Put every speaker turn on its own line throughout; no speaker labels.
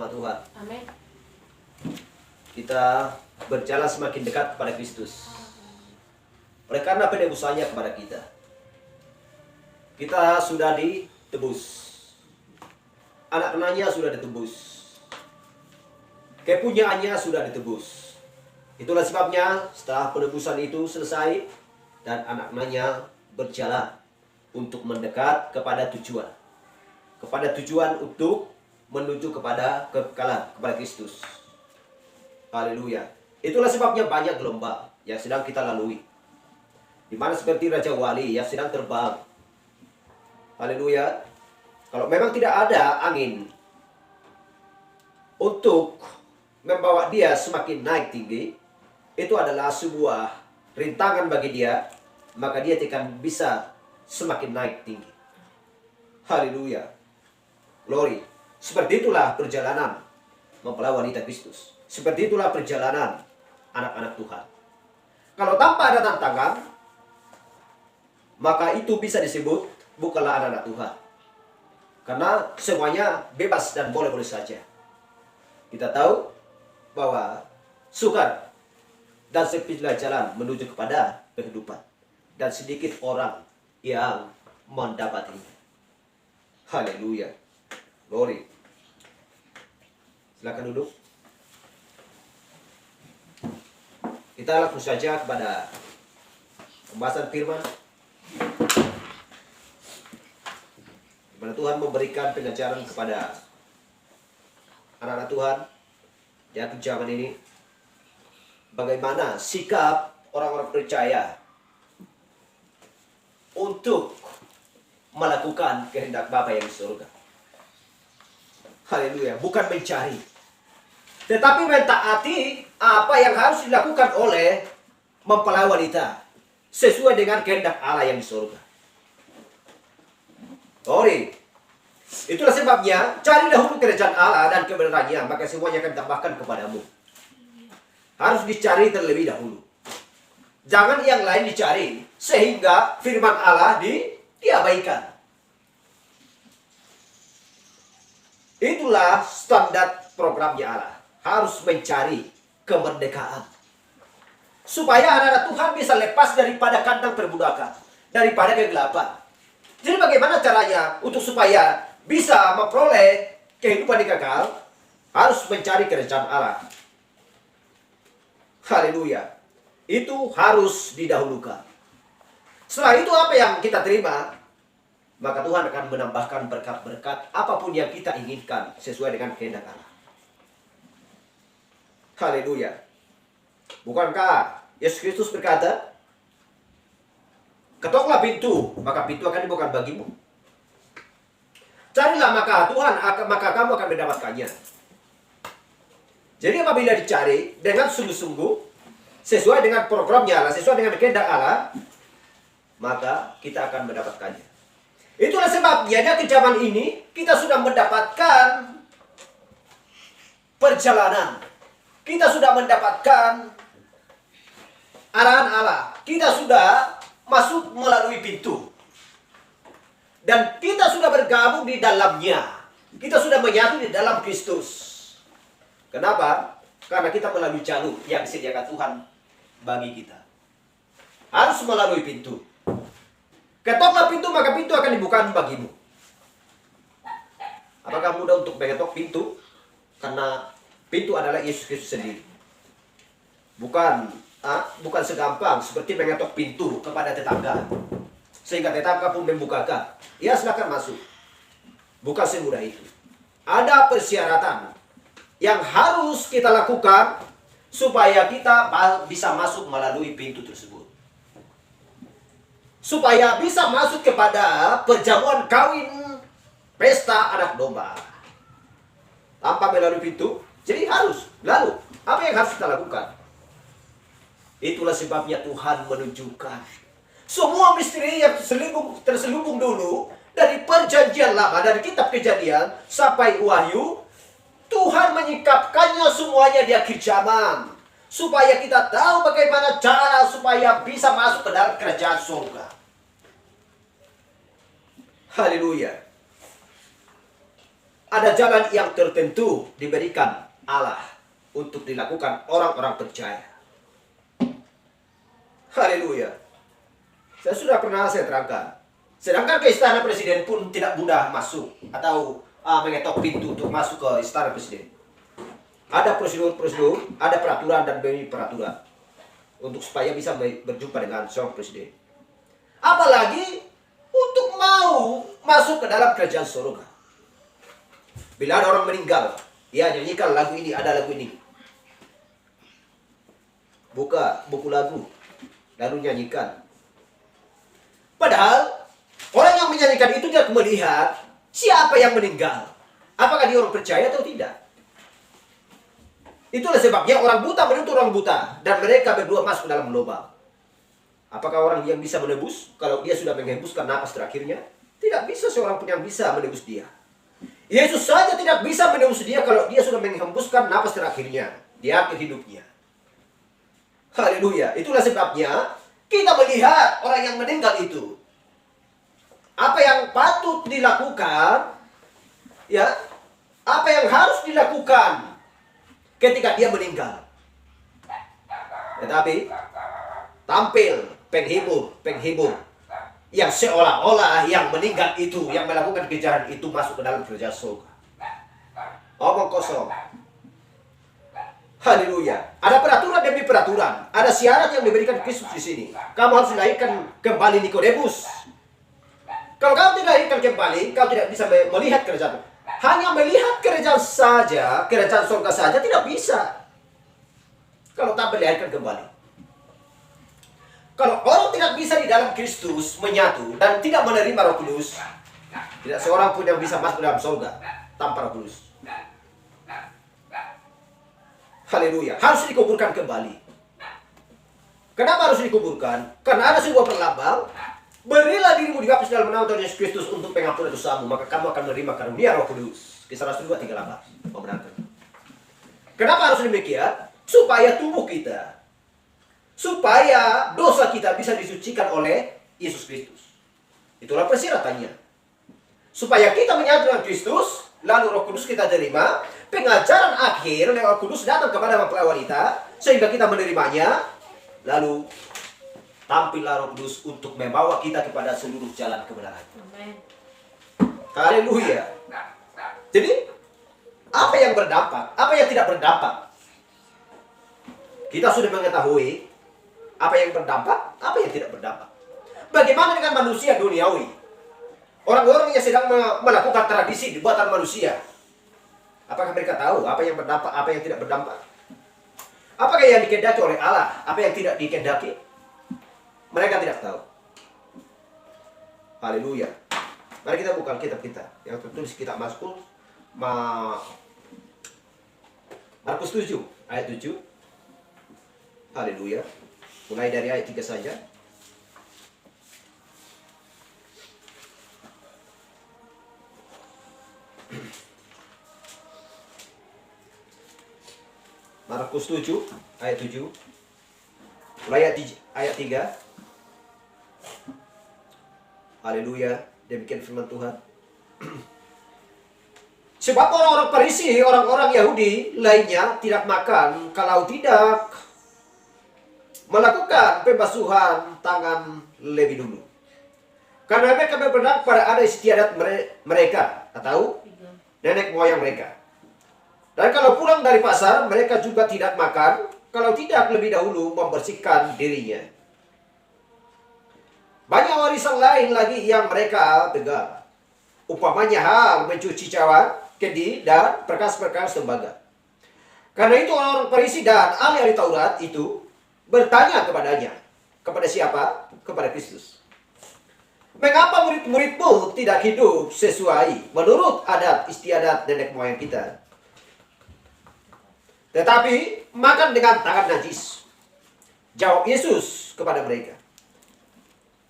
nama Tuhan.
Amin.
Kita berjalan semakin dekat kepada Kristus. Oleh karena penebusannya kepada kita. Kita sudah ditebus. Anak-anaknya sudah ditebus. Kepunyaannya sudah ditebus. Itulah sebabnya setelah penebusan itu selesai dan anak-anaknya berjalan untuk mendekat kepada tujuan. Kepada tujuan untuk menuju kepada kekekalan, kepada Kristus. Haleluya. Itulah sebabnya banyak gelombang yang sedang kita lalui. Di mana seperti Raja Wali yang sedang terbang. Haleluya. Kalau memang tidak ada angin untuk membawa dia semakin naik tinggi, itu adalah sebuah rintangan bagi dia, maka dia akan bisa semakin naik tinggi. Haleluya. Glory. Seperti itulah perjalanan mempelai wanita Kristus. Seperti itulah perjalanan anak-anak Tuhan. Kalau tanpa ada tantangan, maka itu bisa disebut bukanlah anak-anak Tuhan. Karena semuanya bebas dan boleh-boleh saja. Kita tahu bahwa sukar dan sempitlah jalan menuju kepada kehidupan. Dan sedikit orang yang mendapatinya. Haleluya. Glory. Silakan duduk. Kita langsung saja kepada pembahasan firman. Di mana Tuhan memberikan pengajaran kepada anak-anak Tuhan di akhir zaman ini. Bagaimana sikap orang-orang percaya untuk melakukan kehendak Bapa yang di surga. Haleluya. Bukan mencari, tetapi mentaati apa yang harus dilakukan oleh mempelai wanita sesuai dengan kehendak Allah yang di surga. Sorry. Itulah sebabnya cari dahulu kerajaan Allah dan kebenarannya, maka semuanya akan ditambahkan kepadamu. Harus dicari terlebih dahulu. Jangan yang lain dicari sehingga firman Allah diabaikan. Itulah standar programnya Allah. Harus mencari kemerdekaan. Supaya anak-anak Tuhan bisa lepas daripada kandang perbudakan. Daripada kegelapan. Jadi bagaimana caranya untuk supaya bisa memperoleh kehidupan yang kekal? Harus mencari kerajaan Allah. Haleluya. Itu harus didahulukan. Setelah itu apa yang kita terima? Maka Tuhan akan menambahkan berkat-berkat apapun yang kita inginkan sesuai dengan kehendak Allah. Haleluya. Bukankah Yesus Kristus berkata, ketoklah pintu, maka pintu akan dibuka bagimu. Carilah maka kamu akan mendapatkannya. Jadi apabila dicari dengan sungguh-sungguh, sesuai dengan programnya Allah, sesuai dengan kehendak Allah, maka kita akan mendapatkannya. Itulah sebabnya di zaman ini kita sudah mendapatkan perjalanan. Kita sudah mendapatkan arahan Allah. Kita sudah masuk melalui pintu. Dan kita sudah bergabung di dalamnya. Kita sudah menyatu di dalam Kristus. Kenapa? Karena kita melalui jalur yang disediakan Tuhan bagi kita. Harus melalui pintu. Ketoklah pintu, maka pintu akan dibuka bagimu. Apakah mudah untuk mengetok pintu? Karena pintu adalah Yesus Kristus sendiri. Bukan segampang seperti mengetok pintu kepada tetangga. Sehingga tetangga pun membukakan. Ya silakan masuk. Bukan semudah itu. Ada persyaratan yang harus kita lakukan supaya kita bisa masuk melalui pintu tersebut. Supaya bisa masuk kepada perjamuan kawin pesta anak domba. Tanpa melalui pintu, jadi harus. Lalu, apa yang harus kita lakukan? Itulah sebabnya Tuhan menunjukkan semua misteri yang terselubung dulu dari perjanjian lama, dari kitab Kejadian sampai Wahyu. Tuhan menyikapkannya semuanya di akhir zaman. Supaya kita tahu bagaimana cara supaya bisa masuk ke dalam kerajaan surga. Haleluya. ada jalan yang tertentu diberikan Allah untuk dilakukan orang-orang percaya. Haleluya. Saya terangkan. Sedangkan ke istana presiden pun tidak mudah masuk atau mengetok pintu untuk masuk ke istana presiden. Ada prosedur-prosedur, ada peraturan dan demi peraturan untuk supaya bisa berjumpa dengan seorang presiden. Apalagi untuk mau masuk ke dalam kerajaan surga. Bila ada orang meninggal, ya nyanyikan lagu ini, ada lagu ini. Buka buku lagu, lalu nyanyikan. Padahal orang yang menyanyikan itu tidak melihat siapa yang meninggal. Apakah dia orang percaya atau tidak? Itulah sebabnya orang buta menuntut orang buta dan mereka berdua masuk dalam lubang. Apakah orang yang bisa menebus kalau dia sudah menghembuskan napas terakhirnya? Tidak bisa seorang pun yang bisa menebus dia. Yesus saja tidak bisa menebus dia kalau dia sudah menghembuskan napas terakhirnya di akhir hidupnya. Haleluya. Itulah sebabnya kita melihat orang yang meninggal itu. Apa yang patut dilakukan, ya, apa yang harus dilakukan ketika dia meninggal. Tetapi tampil penghibur yang seolah-olah yang meninggal itu, yang melakukan kejahatan itu masuk ke dalam kerajaan surga. Omong kosong. Haleluya. Ada peraturan demi peraturan. Ada syarat yang diberikan Kristus di sini. Kamu harus dilahirkan kembali Nikodemus. Kalau kamu tidak dilahirkan kembali, kau tidak bisa melihat kerajaan. Hanya melihat kerajaan saja, kerajaan surga saja tidak bisa. Kalau tak dilahirkan kembali. Kalau orang tidak bisa di dalam Kristus menyatu dan tidak menerima Roh Kudus, tidak seorang pun yang bisa masuk dalam surga tanpa Roh Kudus. Haleluya. Harus dikuburkan kembali. Kenapa harus dikuburkan? Karena ada sebuah perlambang. Berilah dirimu dibaptis dalam nama Tuhan Yesus Kristus untuk pengampunan dosamu, maka kamu akan menerima karunia Roh Kudus. Kisah Rasul 2:38 membenarkan. Kenapa harus demikian? Supaya tubuh kita, supaya dosa kita bisa disucikan oleh Yesus Kristus. Itulah persyaratannya. Supaya kita menyatu dengan Kristus, lalu Roh Kudus kita terima, pengajaran akhir lewat Kudus datang kepada mempelai wanita, sehingga kita menerimanya, lalu tampillah Roh Kudus untuk membawa kita kepada seluruh jalan kebenaran. Haleluya. Jadi, apa yang berdampak, apa yang tidak berdampak? Kita sudah mengetahui apa yang berdampak, apa yang tidak berdampak. Bagaimana dengan manusia duniawi? Orang-orang yang sedang melakukan tradisi buatan manusia. Apakah mereka tahu apa yang berdampak, apa yang tidak berdampak? Apakah yang dikehendaki oleh Allah, apa yang tidak dikehendaki? Mereka tidak tahu. Haleluya. Mari kita buka kitab kita yang tertulis kitab Markus 7 ayat 7. Haleluya. Mulai dari ayat 3 saja. Markus 7 ayat 7. Mulai ayat 3. Haleluya. Demikian firman Tuhan. Sebab orang-orang Farisi, orang-orang Yahudi lainnya tidak makan kalau tidak melakukan pembasuhan tangan lebih dulu. Karena mereka berpendapat pada ada istiadat mereka atau nenek moyang mereka. Dan kalau pulang dari pasar, mereka juga tidak makan kalau tidak lebih dahulu membersihkan dirinya. Banyak warisan lain lagi yang mereka pegang. Umpamanya hal mencuci cawan, kendi, dan perkas-perkas tembaga. Karena itu orang-orang Farisi dan ahli Taurat itu bertanya kepadanya. Kepada siapa? Kepada Kristus. Mengapa murid-muridmu tidak hidup sesuai menurut adat istiadat nenek moyang kita? Tetapi makan dengan tangan najis. Jawab Yesus kepada mereka.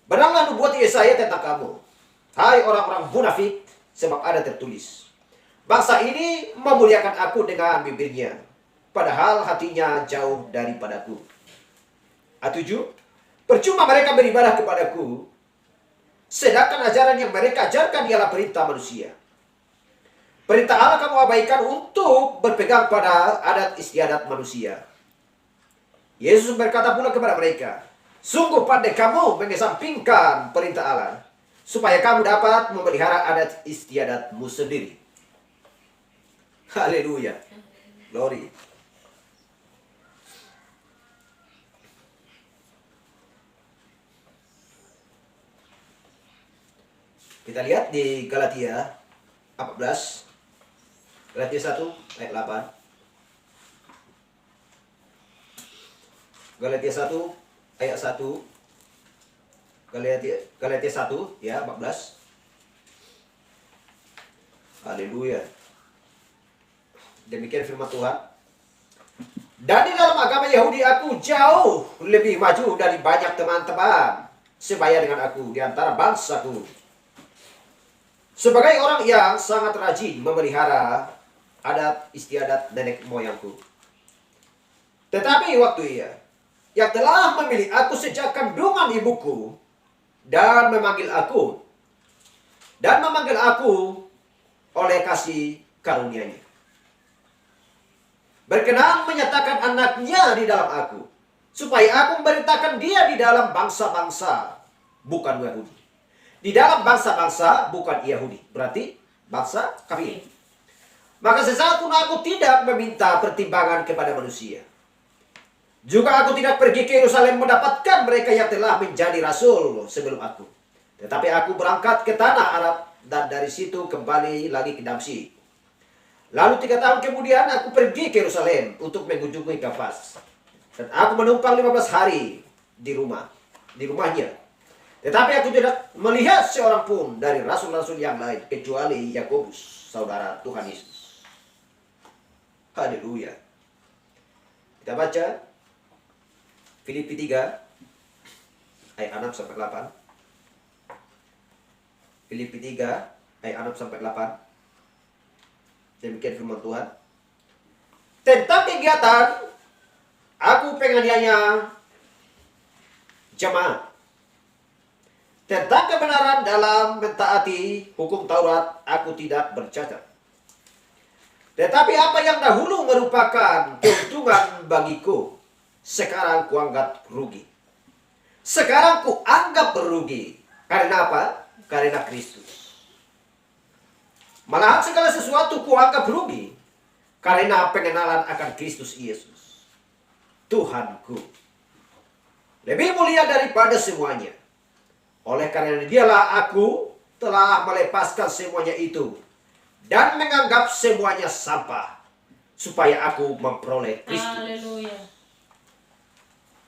Benarlah nubuat Yesaya tentang kamu, hai orang-orang munafik, sebab ada tertulis. Bangsa ini memuliakan aku dengan bibirnya, padahal hatinya jauh daripadaku. Ayat 7. Percuma mereka beribadah kepadaku, sedangkan ajaran yang mereka ajarkan ialah perintah manusia. Perintah Allah kamu abaikan untuk berpegang pada adat istiadat manusia. Yesus berkata pula kepada mereka, sungguh pandai kamu mengesampingkan perintah Allah, supaya kamu dapat memelihara adat istiadatmu sendiri. Haleluya. Glory. Kita lihat di Galatia 14. Galatia 1 ayat 8. Galatia 1 ayat 1. Galatia 1 ya 14. Haleluya. Demikian firman Tuhan. Dan di dalam agama Yahudi aku jauh lebih maju dari banyak teman-teman sebaya dengan aku di antara bangsaku. Sebagai orang yang sangat rajin memelihara adat istiadat nenek moyangku. Tetapi waktu ia yang telah memilih aku sejak kandungan ibuku dan memanggil aku oleh kasih karunia-Nya, berkenan menyatakan anaknya di dalam aku, supaya aku memberitakan dia di dalam bangsa-bangsa, bukan Yahudi. Di dalam bangsa-bangsa, bukan Yahudi. Berarti bangsa kafir. Maka sesaat pun aku tidak meminta pertimbangan kepada manusia. Juga aku tidak pergi ke Yerusalem mendapatkan mereka yang telah menjadi rasul sebelum aku. Tetapi aku berangkat ke tanah Arab dan dari situ kembali lagi ke Damsyik. Lalu 3 tahun kemudian aku pergi ke Yerusalem untuk mengunjungi Kefas. Dan aku menumpang 15 hari di rumahnya. Tetapi aku tidak melihat seorang pun dari rasul-rasul yang lain kecuali Yakobus, saudara Tuhan Yesus. Haleluya. Kita baca Filipi 3 ayat 6 sampai 8. Filipi 3 ayat 6 sampai 8. Demikian firman Tuhan. Tentang kegiatan aku penganiaya jemaat. Tentang kebenaran dalam mentaati hukum Taurat, aku tidak bercacat. Tetapi apa yang dahulu merupakan keuntungan bagiku, sekarang kuanggap rugi. Sekarang kuanggap rugi. Karena apa? Karena Kristus. Malahan segala sesuatu kuanggap rugi, karena pengenalan akan Kristus Yesus, Tuhanku. Lebih mulia daripada semuanya. Oleh karena dialah aku telah melepaskan semuanya itu dan menganggap semuanya sampah supaya aku memperoleh Kristus.
Haleluya.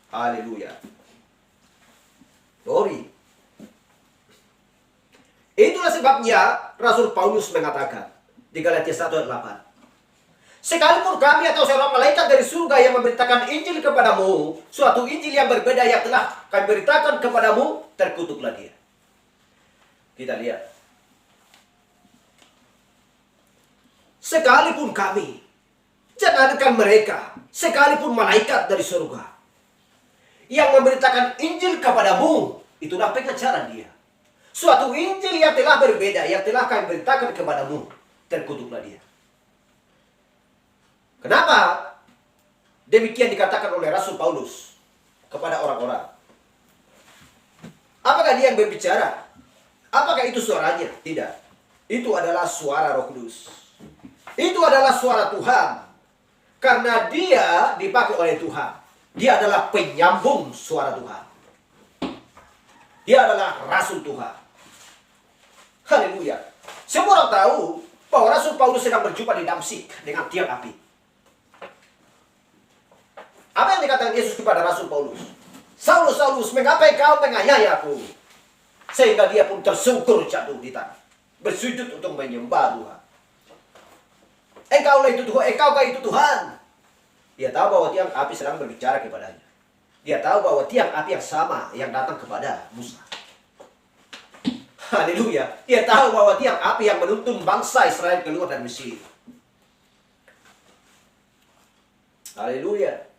Haleluya. Glory. Itulah sebabnya Rasul Paulus mengatakan di Galatia 1 ayat 8. Sekalipun kami atau seorang malaikat dari surga yang memberitakan Injil kepadamu, suatu Injil yang berbeda yang telah kami beritakan kepadamu, terkutuklah dia. Kita lihat. Sekalipun kami, jangankan mereka, sekalipun malaikat dari surga yang memberitakan Injil kepadamu, itulah pengajaran dia. Suatu Injil yang telah berbeda, yang telah kami beritakan kepadamu, terkutuklah dia. Kenapa demikian dikatakan oleh Rasul Paulus kepada orang-orang? Apakah dia yang berbicara? Apakah itu suaranya? Tidak. Itu adalah suara Roh Kudus. Itu adalah suara Tuhan. Karena dia dipakai oleh Tuhan. Dia adalah penyambung suara Tuhan. Dia adalah Rasul Tuhan. Haleluya. Semua orang tahu bahwa Rasul Paulus sedang berjumpa di Damsyik dengan tiang api. Apa yang dikatakan Yesus kepada Rasul Paulus? Saulus, Saulus, mengapa engkau menganiaya aku? Sehingga dia pun tersungkur jatuh di tanah, bersujud untuk menyembah Tuhan. Engkaulah itu Tuhan, engkaukah itu Tuhan? Dia tahu bahwa tiang api sedang berbicara kepadanya. Dia tahu bahwa tiang api yang sama yang datang kepada Musa. Haleluya. Dia tahu bahwa tiang api yang menuntun bangsa Israel keluar dari Mesir. Haleluya.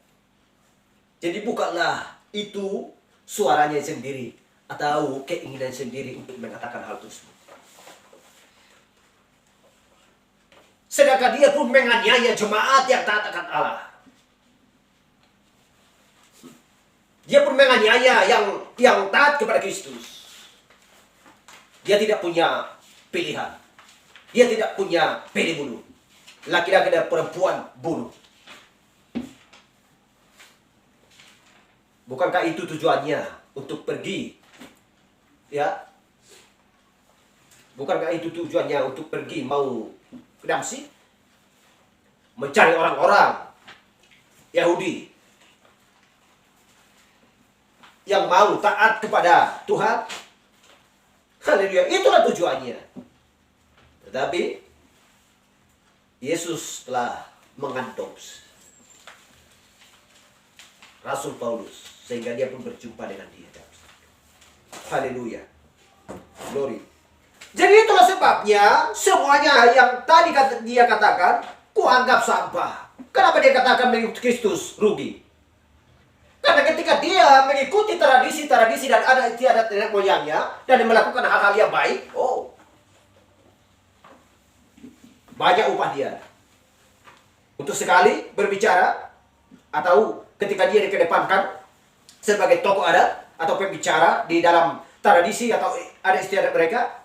Jadi bukanlah itu suaranya sendiri atau keinginan sendiri untuk mengatakan hal tersebut. Sedangkan dia pun menganiaya jemaat yang taat akan Allah. Dia pun menganiaya yang taat kepada Kristus. Dia tidak punya pilihan. Dia tidak punya pilih bunuh. Laki-laki dan perempuan bunuh. Bukankah itu tujuannya untuk pergi? Ya. Bukankah itu tujuannya untuk pergi mau ke Damsyik? Mencari orang-orang Yahudi yang mau taat kepada Tuhan. Haleluya, itulah tujuannya. Tetapi Yesus telah mengadopsi Rasul Paulus sehingga dia pun berjumpa dengan dia. Haleluya. Glory. Jadi itulah sebabnya semuanya yang tadi dia katakan, kuanggap sampah. Kenapa dia katakan mengikuti Kristus rugi? Karena ketika dia mengikuti tradisi-tradisi dan adat istiadat nenek moyangnya dan melakukan hal-hal yang baik, banyak upah dia. Untuk sekali berbicara atau ketika dia dikedepankan sebagai tokoh adat atau pembicara di dalam tradisi atau adat istiadat mereka,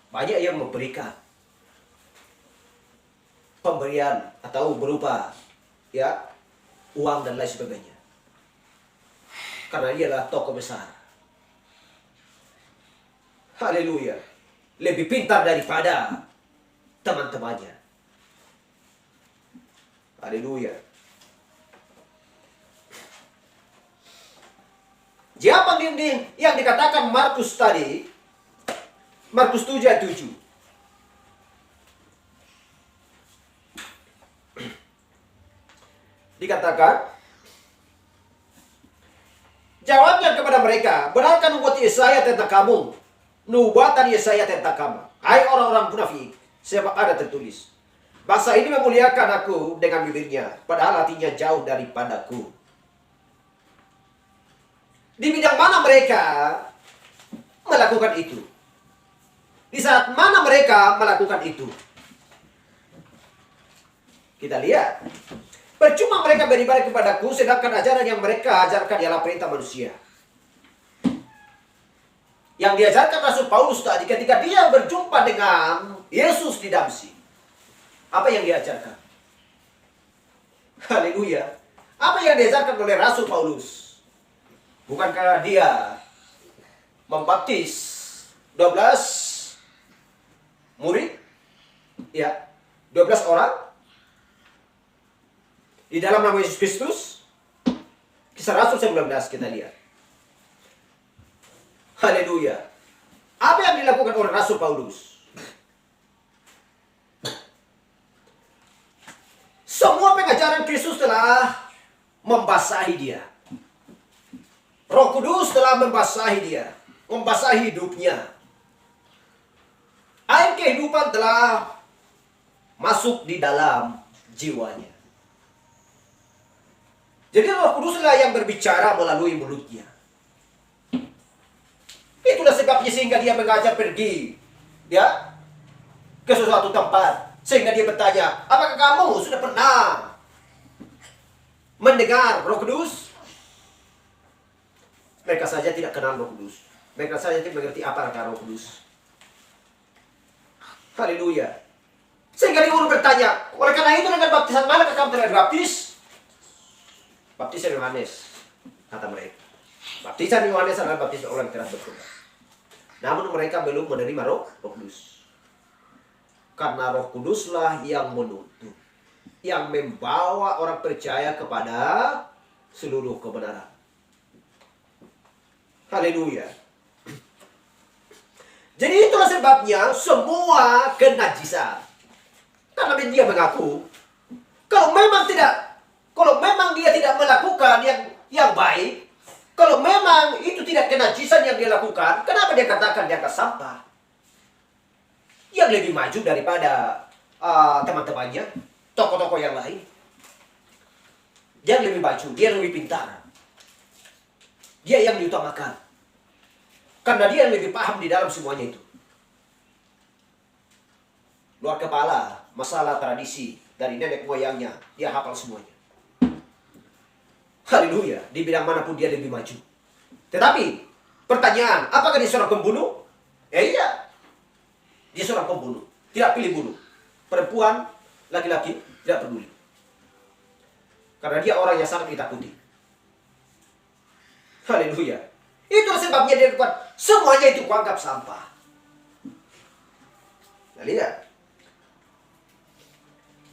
banyak yang memberikan pemberian atau berupa uang dan lain sebagainya. Karena dia adalah tokoh besar. Haleluya. Lebih pintar daripada teman-temannya. Haleluya. Siapa yang dikatakan Markus tadi? Markus 7 ayat 7. Dikatakan, jawabnya kepada mereka, benarkah nubuat Yesaya tentang kamu? Nubuatan Yesaya tentang kamu. Hai orang-orang munafik, sebab ada tertulis, bangsa ini memuliakan aku dengan bibirnya, padahal hatinya jauh daripadaku. Di bidang mana mereka melakukan itu? Di saat mana mereka melakukan itu? Kita lihat. Percuma mereka beribadah kepadaku, sedangkan ajaran yang mereka ajarkan ialah perintah manusia. Yang diajarkan Rasul Paulus tadi ketika dia berjumpa dengan Yesus di Damsyik. Apa yang diajarkan? Haleluya. Apa yang diajarkan oleh Rasul Paulus? Bukankah dia membaptis 12 murid? Ya, 12 orang di dalam nama Yesus Kristus. Kisah Rasul 19 kita lihat. Haleluya. Apa yang dilakukan oleh Rasul Paulus? Semua pengajaran Kristus telah membasahi dia. Roh Kudus telah membasahi dia, membasahi hidupnya. Air kehidupan telah masuk di dalam jiwanya. Jadi Roh Kuduslah yang berbicara melalui mulutnya. Itulah sebabnya sehingga dia mengajar pergi ke sesuatu tempat. Sehingga dia bertanya, apakah kamu sudah pernah mendengar Roh Kudus? Mereka saja tidak kenal Roh Kudus. Mereka saja tidak mengerti apa arti Roh Kudus. Haleluya. Sehingga dia pun bertanya, oleh karena itu dengan baptisan mana kamu telah dibaptis? Baptisan Yohanes, kata mereka. Baptisan Yohanes adalah baptisan orang yang telah bertobat. Namun mereka belum menerima Roh Kudus. Karena Roh Kuduslah yang menuntun, yang membawa orang percaya kepada seluruh kebenaran. Haleluya. Jadi itulah sebabnya semua kenajisan. Karena dia mengaku, kalau memang dia tidak melakukan yang baik, kalau memang itu tidak kenajisan yang dia lakukan, kenapa dia katakan dia akan sampah? Yang lebih maju daripada teman-temannya, tokoh-tokoh yang lain. Dia lebih maju, dia lebih pintar. Dia yang diutamakan. Karena dia yang lebih paham di dalam semuanya itu. luar kepala, masalah tradisi dari nenek moyangnya, dia hafal semuanya. Haleluya, di bidang manapun dia lebih maju. Tetapi, pertanyaan, apakah dia seorang pembunuh? Ya iya, dia seorang pembunuh, tidak pilih bunuh. Perempuan, laki-laki, tidak peduli. Karena dia orang yang sangat ditakuti. Haleluya. Itu sebabnya dia kuat. Semuanya itu kuanggap sampah. Nah, lihat.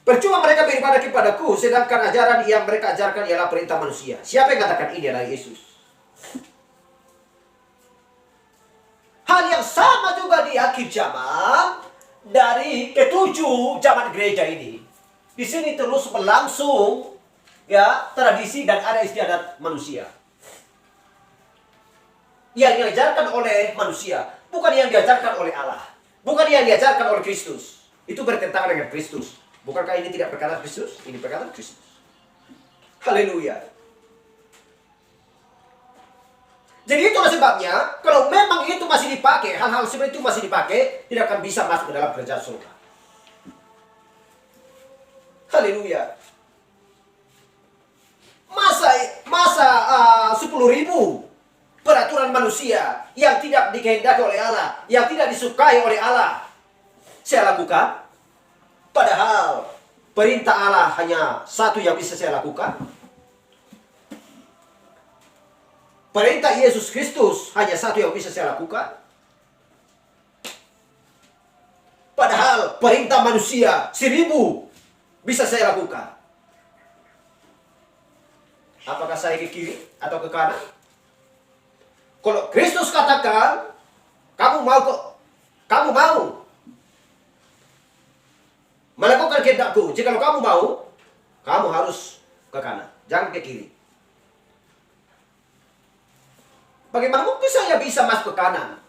Percuma mereka beribadah kepadaku, sedangkan ajaran yang mereka ajarkan ialah perintah manusia. Siapa yang katakan ini adalah Yesus? Hal yang sama juga di akhir zaman dari ketujuh zaman gereja ini. Di sini terus berlangsung ya tradisi dan adat istiadat manusia. Yang diajarkan oleh manusia, bukan yang diajarkan oleh Allah. Bukan yang diajarkan oleh Kristus. Itu bertentangan dengan Kristus. Bukankah ini tidak perkataan Kristus? Ini perkataan Kristus. Haleluya. Jadi itulah sebabnya, kalau memang itu masih dipakai, hal-hal seperti itu masih dipakai, tidak akan bisa masuk ke dalam kerajaan surga. Haleluya. Masa 10.000 peraturan manusia yang tidak dikehendaki oleh Allah, yang tidak disukai oleh Allah, saya lakukan. Padahal perintah Allah hanya satu yang bisa saya lakukan. Perintah Yesus Kristus hanya satu yang bisa saya lakukan. Padahal perintah manusia 1.000 bisa saya lakukan. Apakah saya ke kiri atau ke kanan? Kalau Kristus katakan, kamu mau melakukan kehendakku. Jika kamu mau, kamu harus ke kanan, jangan ke kiri. Bagaimana mungkin saya bisa masuk ke kanan?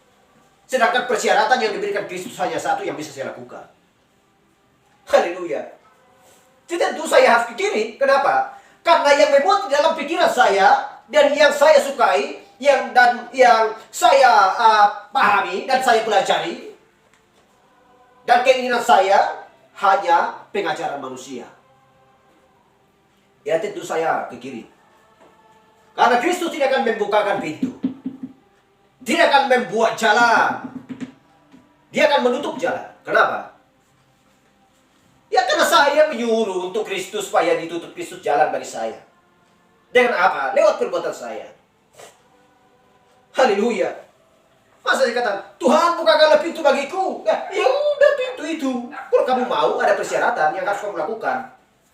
Sedangkan persyaratan yang diberikan Kristus hanya satu yang bisa saya lakukan. Haleluya. Jadi tentu saya harus ke kiri. Kenapa? Karena yang memuat di dalam pikiran saya dan yang saya sukai, yang saya pahami dan saya pelajari, dan keinginan saya hanya pengajaran manusia. Ya tentu saya ke kiri. Karena Kristus tidak akan membukakan pintu. Tidak akan membuat jalan. Dia akan menutup jalan. Kenapa? Ya karena saya menyuruh untuk Kristus supaya ditutup Kristus jalan bagi saya. Dengan apa? Lewat perbuatan saya. Haleluya. Masa saya kata, Tuhan bukakanlah pintu bagiku. Ya udah pintu itu. Kalau kamu mau, ada persyaratan yang harus kamu lakukan.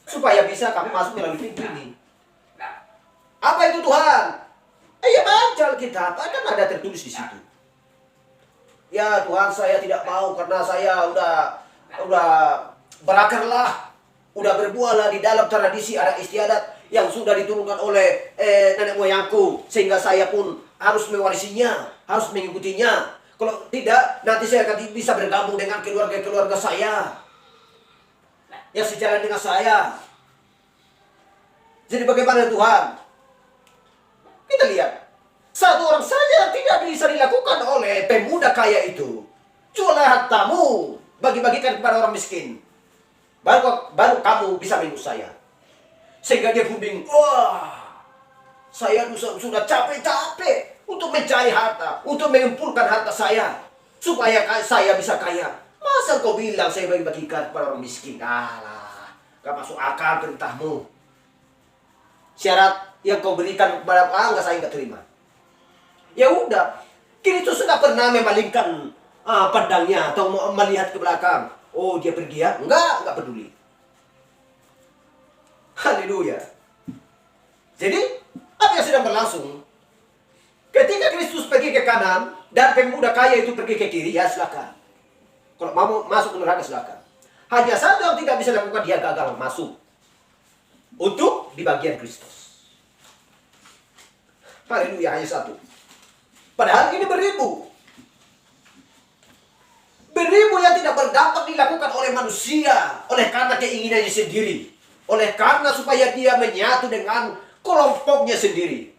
Supaya bisa kamu masuk melalui pintu ini. Apa itu Tuhan? Ya baca Alkitab, kan ada tertulis di situ. Ya Tuhan, saya tidak mau karena saya udah berakarlah, udah berbuahlah di dalam tradisi adat istiadat yang sudah diturunkan oleh nenek moyangku, sehingga saya pun harus mewarisinya, harus mengikutinya. Kalau tidak, nanti saya akan bisa bergabung dengan keluarga-keluarga saya yang sejalan dengan saya. Jadi bagaimana Tuhan? Kita lihat, satu orang saja tidak bisa dilakukan oleh pemuda kaya itu. Jualah hartamu, bagi-bagikan kepada orang miskin. Baru kamu bisa mengikut saya. Sehingga dia pun bingung, wah, saya sudah capek-capek untuk mencari harta, untuk mengumpulkan harta saya, supaya saya bisa kaya. Masa kau bilang saya bagi-bagikan kepada orang miskin? Alah, gak masuk akal perintahmu. Syarat yang kau berikan kepada saya nggak terima. Ya udah, Kristus sudah pernah memalingkan pandangnya atau melihat ke belakang. Oh dia pergi ya? Enggak peduli. Haleluya. Jadi apa yang sedang berlangsung? Ketika Kristus pergi ke kanan dan pemuda kaya itu pergi ke kiri, ya silakan. Kalau mau masuk ke neraka silakan. Hanya satu yang tidak bisa lakukan, dia gagal masuk untuk di bagian Kristus. Haleluya, hanya satu. Padahal ini beribu. Beribu yang tidak berdampak dilakukan oleh manusia. Oleh karena keinginannya sendiri. Oleh karena supaya dia menyatu dengan kelompoknya sendiri.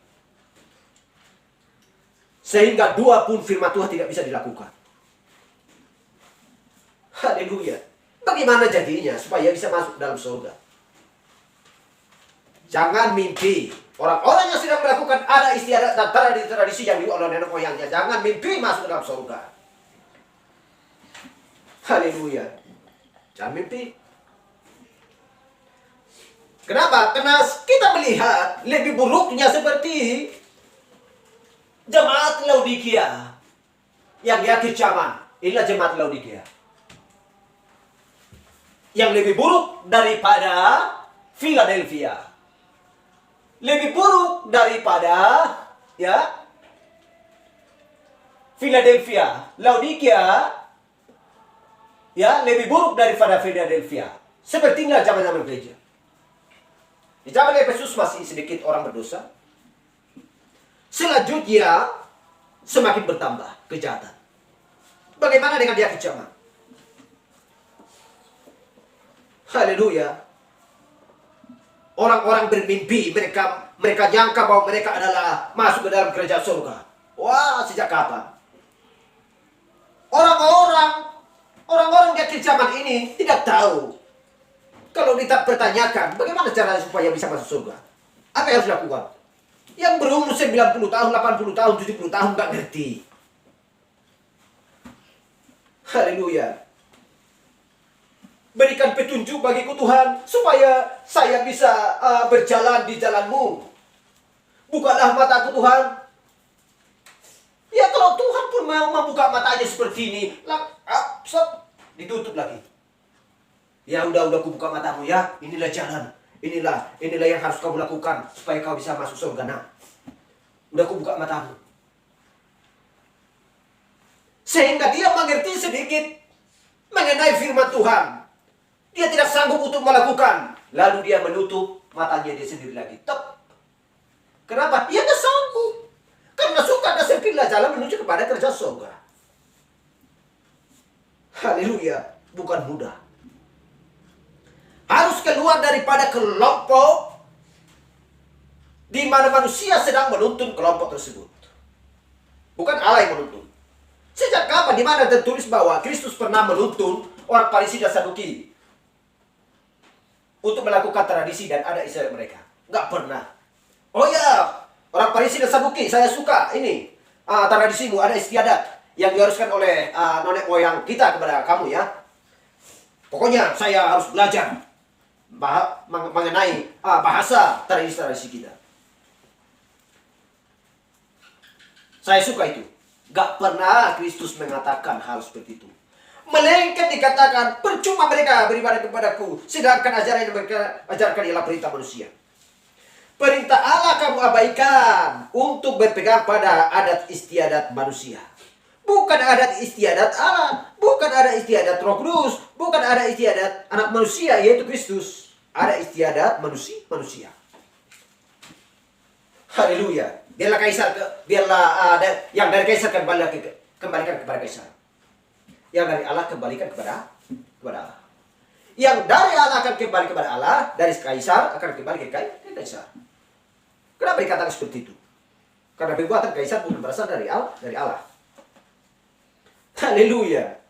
Sehingga dua pun firman Tuhan tidak bisa dilakukan. Haleluya. Bagaimana jadinya supaya bisa masuk dalam surga? Jangan mimpi. Orang-orang yang sedang melakukan ada istiadat dan tradisi yang dibuat oleh nenek moyangnya, jangan mimpi masuk dalam surga. Haleluya. Jangan mimpi. Kenapa? Karena kita melihat lebih buruknya seperti jemaat Laodikia yang di akhir zaman. Inilah jemaat Laodikia yang lebih buruk daripada Philadelphia. Lebih buruk daripada Philadelphia. Laodikia lebih buruk daripada Philadelphia. Sepertinya zaman-zaman gereja. Di zaman Efesus masih sedikit orang berdosa. Selanjutnya semakin bertambah kejahatan. Bagaimana dengan di akhir zaman? Haleluya. Orang-orang bermimpi, mereka nyangka bahwa mereka adalah masuk ke dalam kerajaan surga. Wah, sejak kapan? Orang-orang di akhir zaman ini tidak tahu. Kalau kita pertanyakan, bagaimana cara supaya bisa masuk surga? Apa yang harus dilakukan? Yang berumur 90 tahun, 80 tahun, 70 tahun nggak ngerti. Haleluya. Berikan petunjuk bagiku Tuhan, supaya saya bisa berjalan di jalan-Mu. Bukalah mataku Tuhan. Ya kalau Tuhan pun mau membuka matanya seperti ini, ditutup lagi. Ya udah aku buka matamu ya, inilah jalan. Inilah yang harus kamu lakukan supaya kau bisa masuk surga. Nah, udah aku buka matamu. Sehingga dia mengerti sedikit mengenai firman Tuhan. Dia tidak sanggup untuk melakukan. Lalu dia menutup matanya dia sendiri lagi. Tep. Kenapa? Dia tidak sanggup. Karena suka dan sempitlah jalan menuju kepada kerajaan surga. Haleluya. Bukan mudah. Harus keluar daripada kelompok di mana manusia sedang menuntun kelompok tersebut. Bukan Allah yang menuntun. Sejak kapan di mana tertulis bahwa Kristus pernah menuntun orang Farisi dan Saduki untuk melakukan tradisi dan adat istiadat mereka? Nggak pernah. Oh ya, orang Farisi dan Saduki, saya suka ini tradisimu, ada istiadat yang diharuskan oleh nenek moyang kita kepada kamu ya. Pokoknya saya harus belajar mengenai bahasa tradisi kita. Saya suka itu. Nggak pernah Kristus mengatakan hal seperti itu. Melainkan dikatakan, percuma mereka beribadah kepadaku, sedangkan ajaran yang mereka ajarkan ialah perintah manusia. Perintah Allah kamu abaikan untuk berpegang pada adat istiadat manusia. Bukan adat istiadat Allah, bukan adat istiadat Roh Kudus, bukan adat istiadat anak manusia, yaitu Kristus. Ada istiadat manusia. Haleluya. Biarlah yang dari kaisar kembalikan kepada kaisar. Yang dari Allah kembalikan kepada Allah. Yang dari Allah akan kembali kepada Allah, dari kaisar akan kembali ke kaisar. Kenapa dikatakan seperti itu? Karena perbuatan kaisar bukan berasal dari Allah. Haleluya.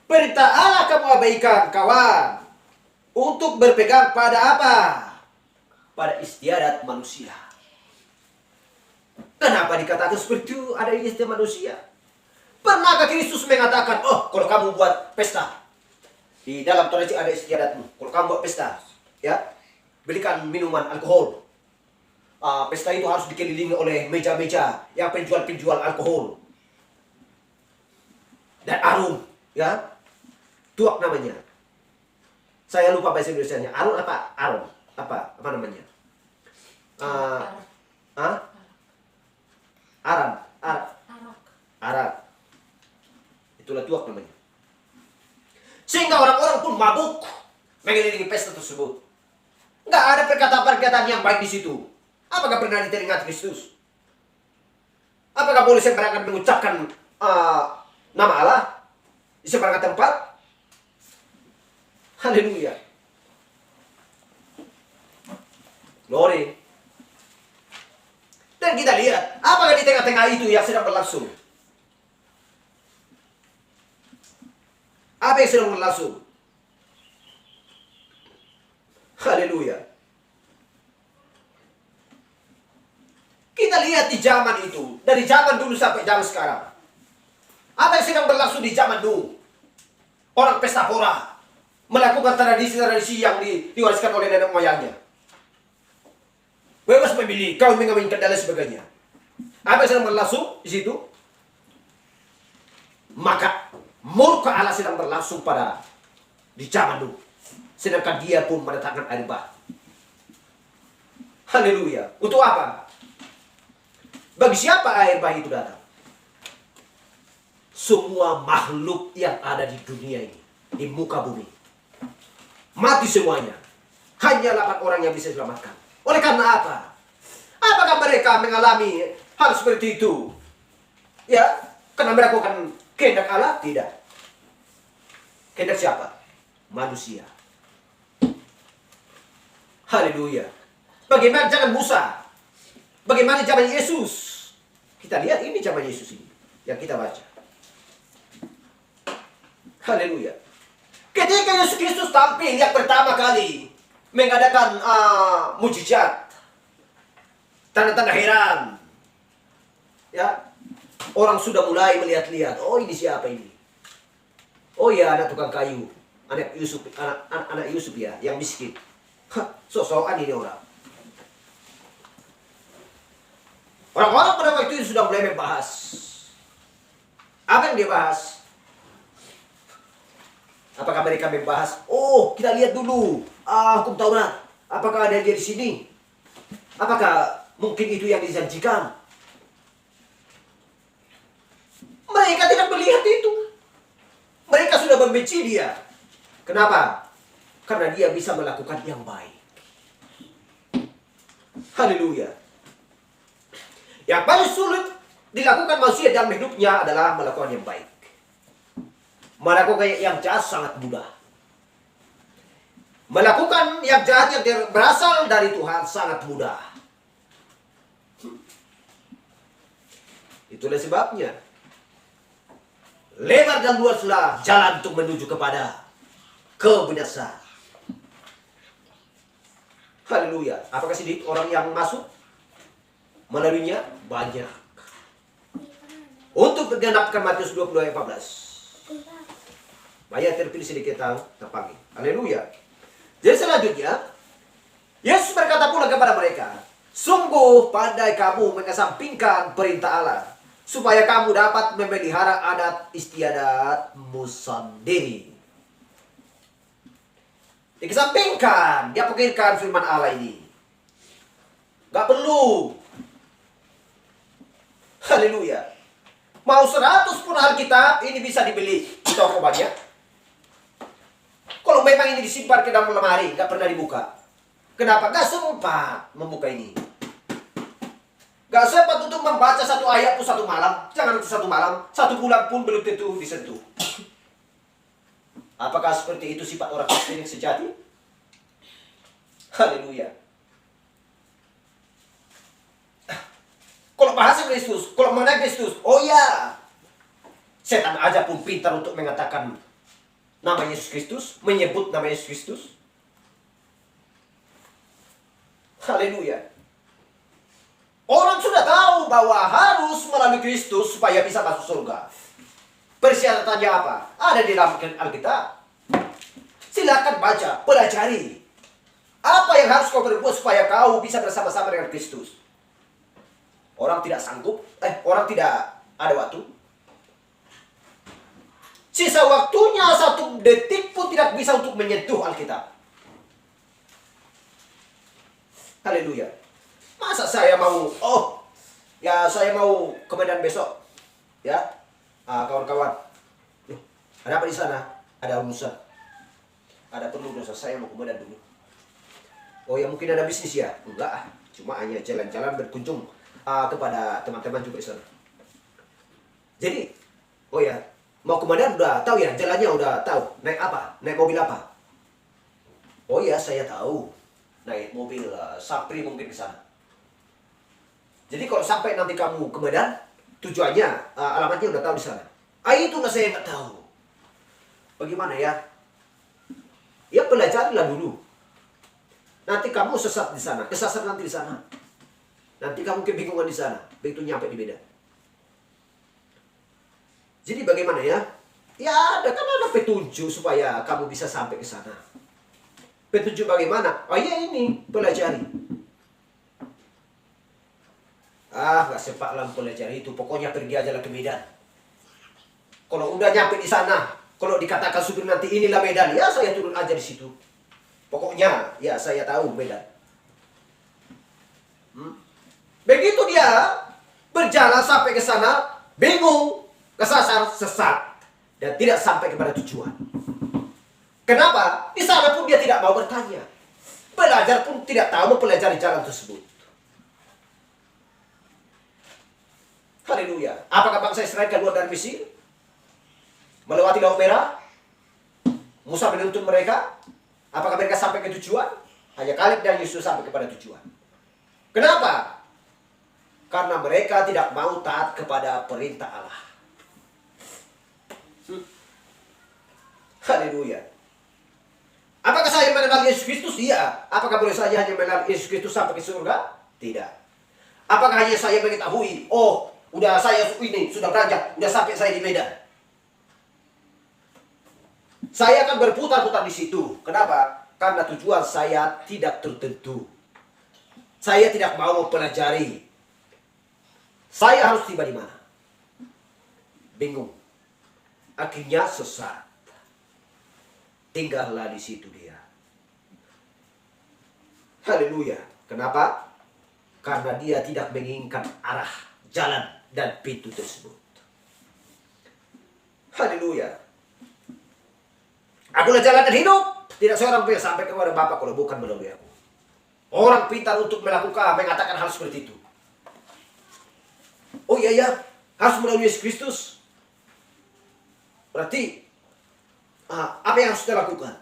Perintah Allah kamu abaikan, kawan, untuk berpegang pada apa? Pada istiadat manusia. Kenapa dikatakan seperti itu? Ada istiadat manusia. Pernahkah Kristus mengatakan, oh kalau kamu buat pesta, di dalam tradisi ada istiadatmu, kalau kamu buat pesta, ya, belikan minuman alkohol. Pesta itu harus dikelilingi oleh meja-meja yang penjual-penjual alkohol. Dan arum, ya. Tuak namanya. Saya lupa bahasa Indonesianya. Arum apa? Arum. Apa namanya? Arak. Itulah tuak namanya. Sehingga orang-orang pun mabuk mengelilingi pesta tersebut. Nggak ada perkataan-perkataan yang baik di situ. Apakah pernah diteringat Kristus? Apakah boleh sembarangan mengucapkan nama Allah di sembarangan tempat? Haleluya. Glory. Dan kita lihat, apakah di tengah-tengah itu yang sedang berlangsung? Apa yang sedang berlangsung? Haleluya. Kita lihat di zaman itu, dari zaman dulu sampai zaman sekarang. Apa yang sedang berlangsung di zaman dulu? Orang pesta pora melakukan tradisi-tradisi yang diwariskan oleh nenek moyangnya. Bebas memilih, kau mengawinkan dan lain sebagainya. Apa yang sedang berlangsung di situ? Maka murka Allah sedang berlangsung pada di zaman dulu. Sedangkan dia pun mendatangkan air bah. Haleluya. Untuk apa? Bagi siapa air bah itu datang? Semua makhluk yang ada di dunia ini, di muka bumi, mati semuanya. Hanya 8 orang yang bisa diselamatkan. Oleh karena apa? Apakah mereka mengalami hal seperti itu? Ya, karena mereka akan kehendak Allah? Tidak. Kehendak siapa? Manusia. Haleluya. Bagaimana zaman Musa? Bagaimana zaman Yesus? Kita lihat ini zaman Yesus ini yang kita baca. Haleluya. Ketika Yesus Kristus tampil yang pertama kali mengadakan mujizat, tanda-tanda heran, ya, orang sudah mulai melihat-lihat. Oh, ini siapa ini? Oh ya, anak tukang kayu, anak Yusuf ya, yang miskin. Sosokan ini orang. Orang-orang pada waktu itu sudah mulai membahas. Apa yang dia bahas? Apakah mereka membahas? Oh, kita lihat dulu. Hukum Taurat. Apakah ada dia di sini? Apakah mungkin itu yang dijanjikan? Mereka tidak melihat itu. Mereka sudah membenci dia. Kenapa? Karena dia bisa melakukan yang baik. Haleluya. Yang paling sulit dilakukan manusia dalam hidupnya adalah melakukan yang baik. Melakukan yang jahat sangat mudah. Melakukan yang jahat yang berasal dari Tuhan sangat mudah. Itulah sebabnya lebar dan luaslah jalan untuk menuju kepada kebinasaan. Haleluya. Apakah sedikit orang yang masuk? Melaluinya banyak. Untuk menggenapkan Matius 20 ayat 14. Banyak terpilih sedikit terpanggil. Haleluya. Jadi selanjutnya, Yesus berkata pula kepada mereka, sungguh pandai kamu mengesampingkan perintah Allah, supaya kamu dapat memelihara adat istiadatmu sendiri. Dikesampingkan, dia pikirkan firman Allah ini. Gak perlu. Haleluya. Mau 100 pun Alkitab ini bisa dibeli di toko banyak. Kalau memang ini disimpan ke dalam lemari, gak pernah dibuka. Kenapa? Gak sempat membuka ini. Gak sempat untuk membaca satu ayat pun satu malam. Jangan satu malam, 1 bulan pun belum tentu disentuh. Apakah seperti itu sifat orang Kristen yang sejati? Haleluya. Kalau bahasa Kristus, kalau mengenai Kristus, oh ya, setan aja pun pintar untuk mengatakan nama Yesus Kristus, menyebut nama Yesus Kristus. Haleluya. Orang sudah tahu bahwa harus melalui Kristus supaya bisa masuk surga. Persyaratannya apa? Ada di dalam Alkitab. Silakan baca, pelajari. Apa yang harus kau berbuat supaya kau bisa bersama-sama dengan Kristus? Orang tidak sanggup, orang tidak ada waktu. Sisa waktunya 1 detik pun tidak bisa untuk menyentuh Alkitab. Haleluya. Masa saya mau, saya mau ke Medan besok. Ya, kawan-kawan. Ada apa di sana? Ada urusan. Ada perlu dosa, saya mau ke Medan dulu. Oh ya, mungkin ada bisnis ya? Enggak, cuma hanya jalan-jalan berkunjung kepada teman-teman juga di sana. Jadi, oh ya, mau ke Medan udah tahu ya, jalannya udah tahu. Naik apa? Naik mobil apa? Oh ya, saya tahu. Naik mobil Sapri mungkin di sana. Jadi kalau sampai nanti kamu ke Medan, tujuannya, alamatnya udah tahu di sana. Itu saya nggak tahu. Bagaimana ya? Ya pelajarilah dulu. Nanti kamu sesat di sana, kesasar nanti di sana. Nanti kamu kebingungan di sana, begitu nyampe di Medan. Jadi bagaimana ya? Ya ada petunjuk supaya kamu bisa sampai ke sana. Petunjuk bagaimana? Oh iya ini, pelajari. Nggak sempat lah pelajari itu. Pokoknya pergi aja lah ke Medan. Kalau udah nyampe di sana, kalau dikatakan supir nanti inilah Medan, ya saya turun aja di situ. Pokoknya, ya saya tahu Medan. Begitu dia berjalan sampai ke sana, bingung, kesasar, sesat, dan tidak sampai kepada tujuan. Kenapa? Di sana pun dia tidak mau bertanya. Belajar pun tidak tahu mempelajari jalan tersebut. Haleluya. Apakah bangsa Israel keluar dari Mesir? Melewati Laut Merah? Musa menuntun mereka? Apakah mereka sampai ke tujuan? Hanya Kaleb dan Yesus sampai kepada tujuan. Kenapa? Karena mereka tidak mau taat kepada perintah Allah. Haleluya. Apakah saya mengenal Yesus Kristus? Iya. Apakah boleh saja hanya mengenal Yesus Kristus sampai ke surga? Tidak. Apakah hanya saya mengetahui, oh, udah saya ini, sudah beranjak, udah sampai saya di Medan. Saya akan berputar-putar di situ. Kenapa? Karena tujuan saya tidak tertentu. Saya tidak mau mempelajari. Saya harus tiba di mana? Bingung. Akhirnya sesat. Tinggallah di situ dia. Haleluya. Kenapa? Karena dia tidak menginginkan arah, jalan, dan pintu tersebut. Haleluya. Akulah jalan dan hidup. Tidak seorang pun yang sampai kepada Bapa kalau bukan melalui aku. Orang pintar untuk melakukan, mengatakan hal seperti itu. Oh iya ya, harus melalui Yesus Kristus. Berarti apa yang harus kita lakukan?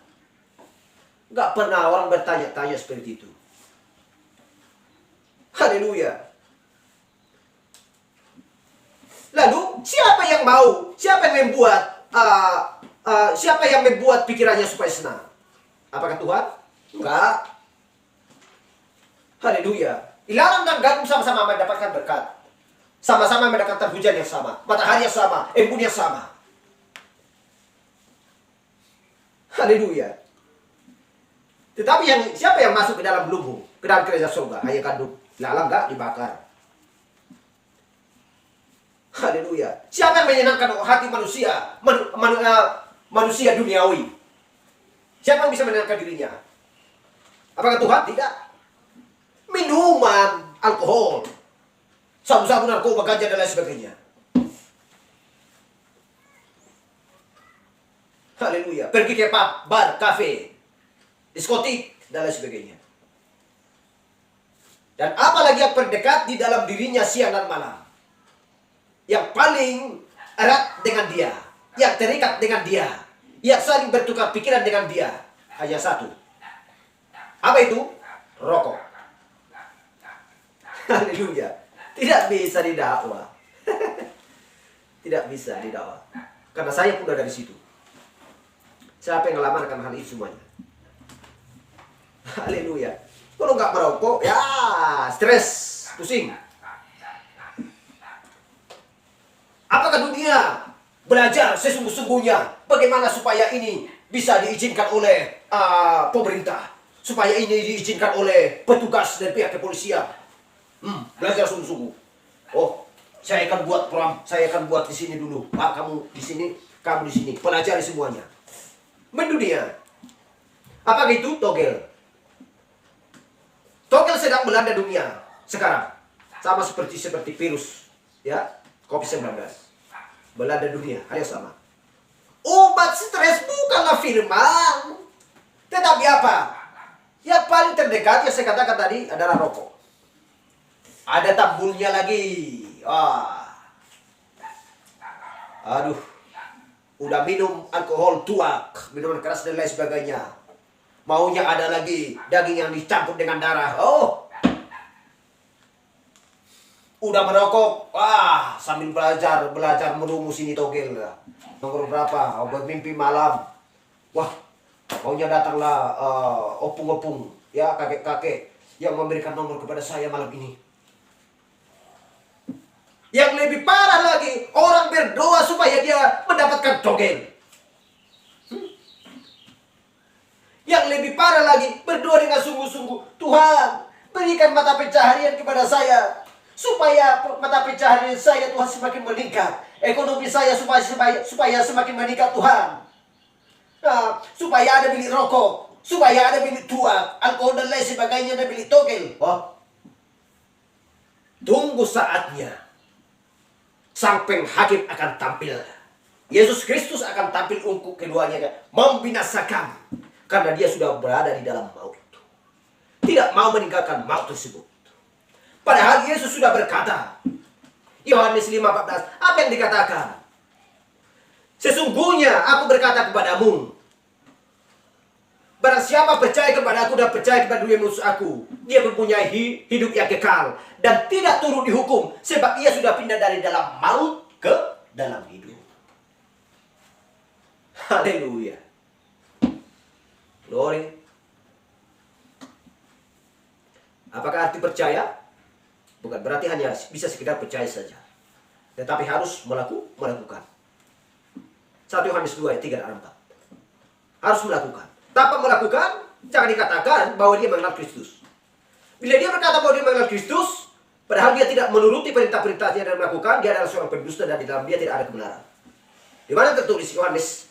Gak pernah orang bertanya-tanya seperti itu. Haleluya. Lalu siapa yang mau? Siapa yang membuat? Siapa yang membuat pikirannya supaya senang? Apakah Tuhan? Enggak. Haleluya. Ilalang dan gandum sama-sama mendapatkan berkat. Sama-sama mendapatkan hujan yang sama, matahari yang sama, embun yang sama. Haleluya. Tetapi siapa yang masuk ke dalam lumbung, ke dalam kerajaan surga? Hanya gandum. Lalang enggak dibakar. Haleluya. Siapa yang menyenangkan hati manusia? Manusia duniawi. Siapa yang bisa menyenangkan dirinya? Apakah Tuhan? Tidak. Minuman, alkohol, sabu-sabu, narkoba, ganja, dan lain sebagainya. Haleluya. Pergi ke pub, bar, kafe, diskotik, dan lain sebagainya. Dan apalagi yang terdekat di dalam dirinya siang dan malam. Yang paling erat dengan dia, yang terikat dengan dia, yang saling bertukar pikiran dengan dia, hanya satu. Apa itu? Rokok. Haleluya. Tidak bisa didakwa. Tidak bisa didakwa. Karena saya pun dari situ. Siapa yang ngelamarkan hal itu semuanya? Haleluya. Kalau nggak merokok, ya stres, pusing. Apakah dunia belajar sesungguh-sungguhnya bagaimana supaya ini bisa diizinkan oleh pemerintah, supaya ini diizinkan oleh petugas dan pihak kepolisian? Belajar sungguh-sungguh. Oh, saya akan buat program, saya akan buat di sini dulu. Pak, kamu di sini, kamu di sini. Pelajari semuanya. Mendunia. Apa itu? Togel. Togel sedang melanda dunia sekarang. Sama seperti virus, ya, COVID-19. Melanda dunia, hal yang sama. Obat stres bukanlah firman. Tetapi apa? Yang paling terdekat yang saya katakan tadi adalah rokok. Ada tabulnya lagi. Aduh. Udah minum alkohol, tuak, minuman keras dan lain sebagainya. Maunya ada lagi daging yang dicampur dengan darah. Oh. Udah merokok, wah sambil belajar merumus ini togel. Nomor berapa? Oh, bermimpi malam. Wah, maunya datanglah opung-opung, ya kakek-kakek yang memberikan nomor kepada saya malam ini. Yang lebih parah lagi, orang berdoa supaya dia mendapatkan togel. Yang lebih parah lagi, berdoa dengan sungguh-sungguh, Tuhan, berikan mata pencaharian kepada saya, supaya mata pencaharian saya Tuhan semakin meningkat, ekonomi saya supaya semakin meningkat Tuhan. Nah, supaya ada bilik rokok, supaya ada bilik tuak, alkohol dan lain sebagainya, ada bilik togel. Oh, tunggu saatnya sang penghakim akan tampil. Yesus Kristus akan tampil untuk keduanya, membinasakan, karena dia sudah berada di dalam maut. Tidak mau meninggalkan maut tersebut. Padahal Yesus sudah berkata, Yohanes 5:14, apa yang dikatakan? Sesungguhnya aku berkata kepadamu, barang siapa percaya kepada aku dan percaya kepada Dia musuh aku, dia mempunyai hidup yang kekal dan tidak turut dihukum, sebab ia sudah pindah dari dalam maut ke dalam hidup. Haleluya. Glory. Apakah arti percaya? Bukan berarti hanya bisa sekedar percaya saja, tetapi harus melakukan. 1 Yohanes 2 ayat 3 dan 4. Harus melakukan. Tanpa melakukan, jangan dikatakan bahwa dia mengenal Kristus. Bila dia berkata bahwa dia mengenal Kristus, padahal dia tidak menuruti perintah-perintahnya dan melakukan, dia adalah seorang pendusta dan di dalam dia tidak ada kebenaran. Di mana tertulis Yohanes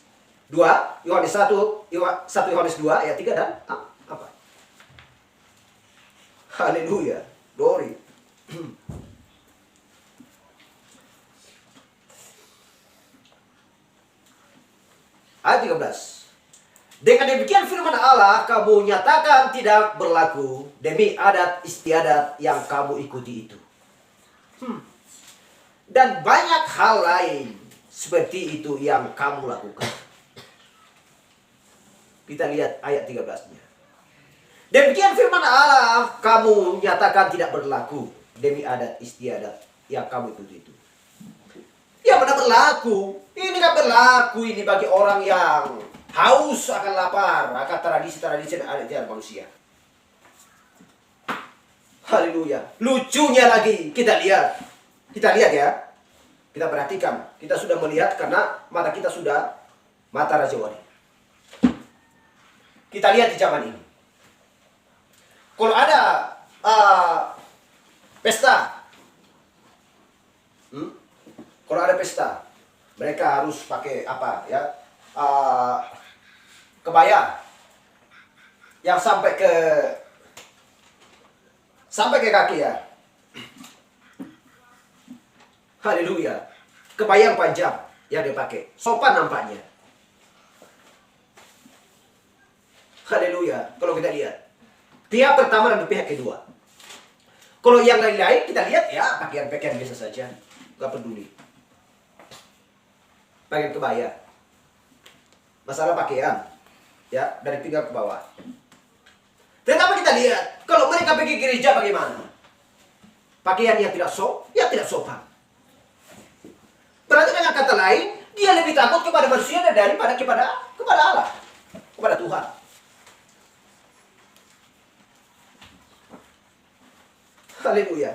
2, Yohanes 1 Yohanes 2 ayat 3 dan apa? Haleluya. Glory. Ayat 13. Dengan demikian firman Allah kamu nyatakan tidak berlaku demi adat istiadat yang kamu ikuti itu. Dan banyak hal lain seperti itu yang kamu lakukan. Kita lihat ayat 13-nya. Demikian firman Allah kamu nyatakan tidak berlaku demi adat istiadat yang kamu ikuti itu. Ya benar berlaku. Ini kan berlaku ini bagi orang yang haus akan lapar, akan tradisi-tradisi dan adat manusia. Haleluya. Lucunya lagi kita lihat ya. Kita perhatikan. Kita sudah melihat karena mata kita sudah mata rajawali. Kita lihat di zaman ini. Kalau ada pesta, kalau ada pesta, mereka harus pakai apa ya? Kebaya yang sampai ke kaki ya. Haleluya. Kebaya yang panjang yang dia pakai, sopan nampaknya. Haleluya. Kalau kita lihat pihak pertama dan pihak kedua. Kalau yang lain-lain kita lihat ya pakaian-pakaian biasa saja, nggak peduli. Pakaian kebaya. Masalah pakaian, ya dari pinggang ke bawah. Tetapi kita lihat kalau mereka pergi gereja bagaimana? Pakaian yang tidak sopan. Berarti dengan kata lain dia lebih takut kepada manusia daripada kepada Allah, kepada Tuhan. Haleluya.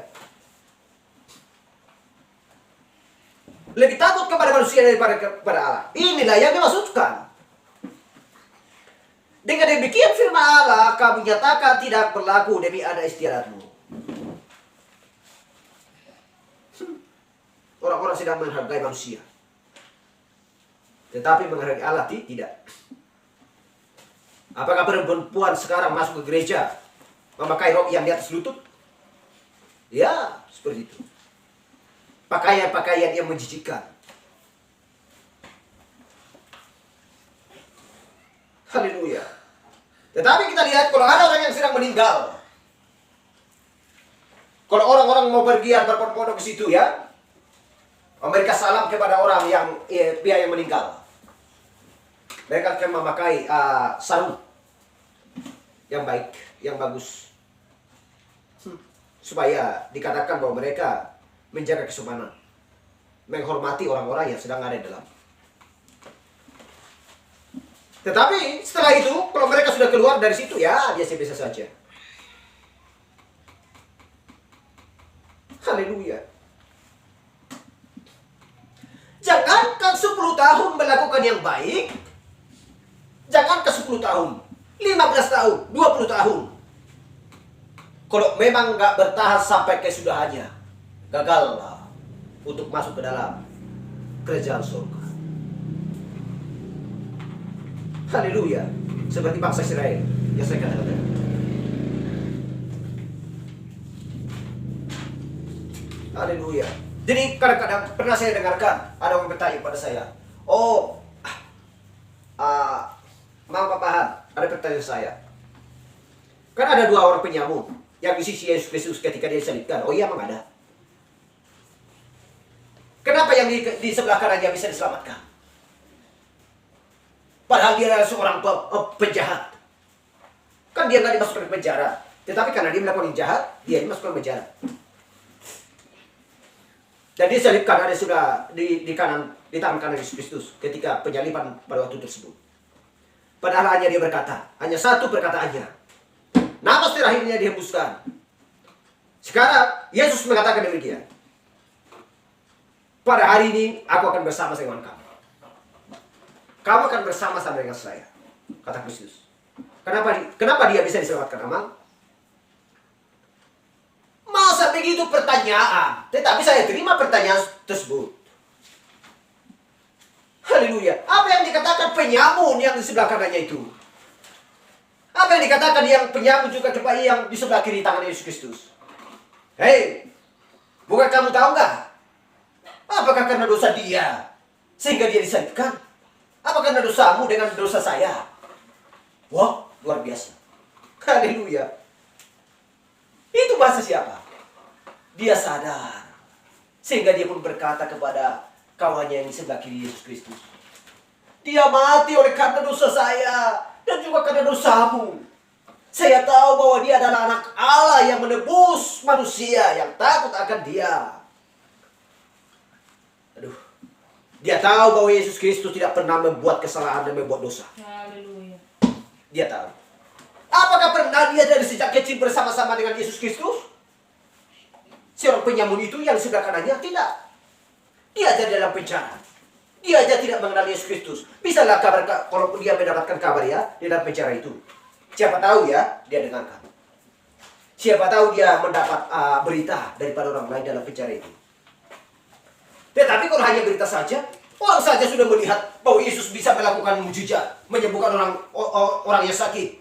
Lebih takut kepada manusia daripada kepada Allah. Inilah yang dimaksudkan. Dengan demikian firman Allah, kamu nyatakan tidak berlaku demi adat istiadatmu. Orang-orang sedang menghargai manusia, tetapi menghargai Allah tidak. Apakah perempuan sekarang masuk ke gereja memakai rok yang di atas lutut? Ya, seperti itu. Pakaian-pakaian yang menjijikkan. Haleluya. Tetapi kita lihat kalau ada orang yang sedang meninggal, kalau orang-orang mau pergi berpondok ke situ ya, memberikan salam kepada orang yang pihak yang meninggal, mereka akan memakai sarung yang baik, yang bagus, supaya dikatakan bahwa mereka menjaga kesopanan, menghormati orang-orang yang sedang ada di dalam. Tetapi setelah itu, kalau mereka sudah keluar dari situ, ya biasa-biasa saja. Haleluya. Jangankan 10 tahun melakukan yang baik, jangankan 10 tahun, 15 tahun, 20 tahun. Kalau memang nggak bertahan sampai kesudahannya, gagallah untuk masuk ke dalam kerajaan surga. Haleluya. Seperti bangsa Israel yang saya katakan. Haleluya. Jadi kadang-kadang pernah saya dengarkan ada orang bertanya kepada saya, Mang Papahan, ada pertanyaan saya. Kan ada 2 orang penyamun yang di sisi Yesus Kristus ketika dia disalibkan. Oh iya, memang ada. Kenapa yang di sebelah kanannya bisa diselamatkan? Padahal dia adalah seorang penjahat. Kan dia nggak dimasukkan ke penjara. Tetapi karena dia melakukan yang jahat, dia dimasukkan ke penjara. Dan dia disalibkan, ada sudah di tangan kanan Yesus Kristus ketika penyaliban pada waktu tersebut. Padahal hanya dia berkata, hanya satu perkataannya. Napas terakhirnya dihembuskan. Sekarang Yesus mengatakan demikian. Pada hari ini aku akan bersama dengan kamu. Kamu akan bersama-sama dengan saya, kata Kristus. Kenapa dia bisa diselamatkan, Amang? Masa begitu pertanyaan? Tetapi saya terima pertanyaan tersebut. Haleluya. Apa yang dikatakan penyamun yang di sebelah kanannya itu? Apa yang dikatakan yang penyamun juga kepada yang di sebelah kiri tangan Yesus Kristus? Hei, bukan kamu tahu nggak? Apakah karena dosa dia sehingga dia disalibkan? Apa karena dosamu dengan dosa saya? Wah, luar biasa. Haleluya. Itu bahasa siapa? Dia sadar. Sehingga dia pun berkata kepada kawannya yang di sebelah kiri Yesus Kristus. Dia mati oleh karena dosa saya. Dan juga karena dosamu. Saya tahu bahwa dia adalah anak Allah yang menebus manusia yang takut akan dia. Aduh. Dia tahu bahwa Yesus Kristus tidak pernah membuat kesalahan dan membuat dosa.
Haleluya.
Dia tahu. Apakah pernah dia dari sejak kecil bersama-sama dengan Yesus Kristus? Si orang penyamun itu yang di sebelah kanannya? Tidak. Dia aja dalam penjara. Dia aja tidak mengenal Yesus Kristus. Bisalah kabar, kalau dia mendapatkan kabar ya, di dalam penjara itu. Siapa tahu ya, dia dengarkan. Siapa tahu dia mendapat berita daripada orang lain dalam penjara itu. Tetapi kalau hanya berita saja, orang saja sudah melihat bahwa Yesus bisa melakukan mujizat, menyembuhkan orang yang sakit,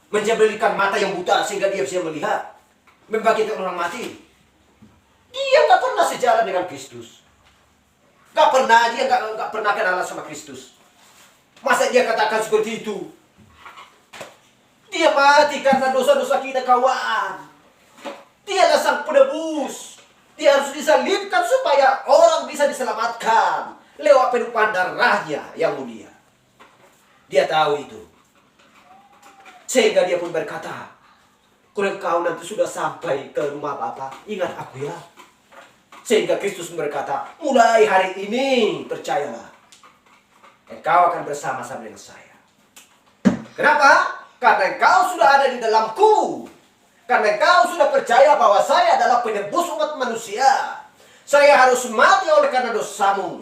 menjadikan mata yang buta sehingga dia bisa melihat, membangkitkan orang mati. Dia nggak pernah sejalan dengan Kristus. Dia nggak pernah kenalan sama Kristus. Masa dia katakan seperti itu? Dia mati karena dosa-dosa kita, kawan. Dia adalah sang penebus. Dia harus disalibkan supaya orang bisa diselamatkan lewat penumpahan darahnya yang mulia. Dia tahu itu. Sehingga dia pun berkata, kalau engkau nanti sudah sampai ke rumah Bapa, ingat aku ya. Sehingga Kristus berkata, mulai hari ini percayalah, engkau akan bersama-sama dengan saya. Kenapa? Karena engkau sudah ada di dalamku. Karena engkau sudah percaya bahwa saya adalah penebus umat manusia. Saya harus mati oleh karena dosamu.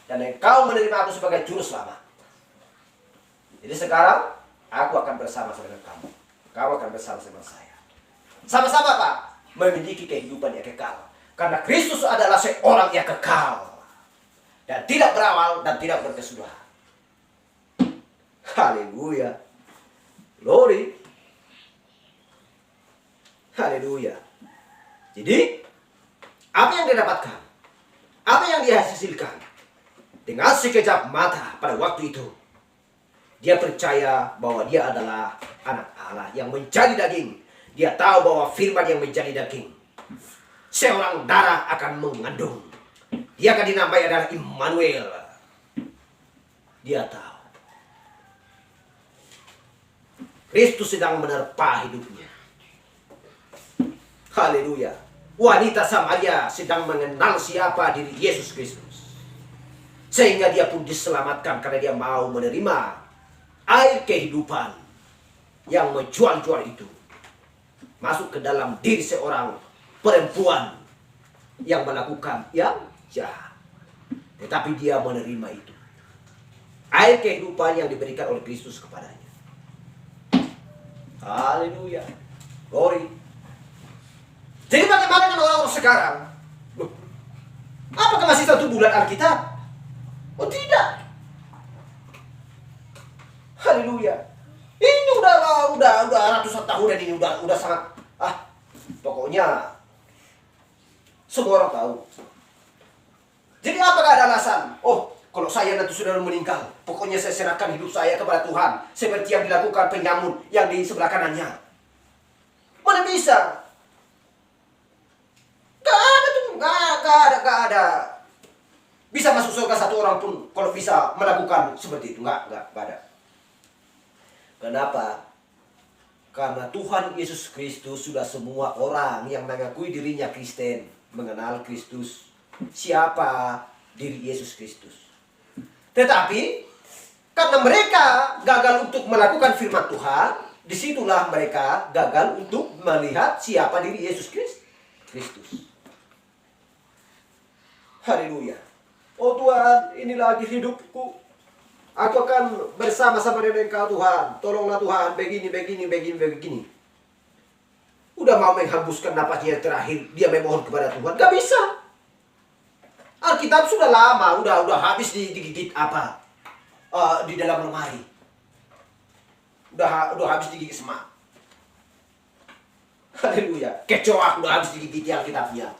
Dan engkau menerima aku sebagai juru selamat. Jadi sekarang, aku akan bersama-sama dengan kamu. Kau akan bersama-sama dengan saya. Sama-sama Pak, memiliki kehidupan yang kekal. Karena Kristus adalah seorang yang kekal. Dan tidak berawal dan tidak berkesudahan. Haleluya. Glory. Haleluya. Jadi, apa yang dia dapatkan? Apa yang dia hasilkan? Dengan sekejap mata pada waktu itu, dia percaya bahwa dia adalah anak Allah yang menjadi daging. Dia tahu bahwa firman yang menjadi daging, seorang darah akan mengandung. Dia akan dinamai adalah Immanuel. Dia tahu Kristus sedang menerpa hidupnya. Haleluya. wanita Samaria sedang mengenal siapa diri Yesus Kristus. Sehingga dia pun diselamatkan karena dia mau menerima air kehidupan yang menjual-jual itu masuk ke dalam diri seorang perempuan yang melakukan yang jahat. Tetapi dia menerima itu. Air kehidupan yang diberikan oleh Kristus kepadanya. Haleluya. Glory. Jadi bagaimana dengan orang-orang sekarang? Loh, apakah masih 1 bulan Alkitab? Oh tidak. Haleluya. Ini udah ratusan tahun dan ini udah sangat pokoknya semua orang tahu. Jadi apakah ada alasan? Oh, kalau saya nanti sudah meninggal, pokoknya saya serahkan hidup saya kepada Tuhan, seperti yang dilakukan penyamun yang di sebelah kanannya. Mana bisa? Gak ada. Bisa masuk surga satu orang pun kalau bisa melakukan seperti itu. Gak ada. Kenapa? Karena Tuhan Yesus Kristus sudah semua orang yang mengakui dirinya Kristen mengenal Kristus. Siapa diri Yesus Kristus. Tetapi karena mereka gagal untuk melakukan firman Tuhan, disitulah mereka gagal untuk melihat siapa diri Yesus Kristus. Haleluya. Oh Tuhan, ini lagi hidupku. Aku akan bersama-sama dengan Engkau Tuhan. Tolonglah Tuhan, begini. Udah mau menghembuskan napasnya yang terakhir, dia memohon kepada Tuhan. Gak bisa. Alkitab sudah lama, udah habis digigit di dalam lemari. Udah habis digigit semak. Haleluya. Kecoa udah habis digigit yang Alkitabnya.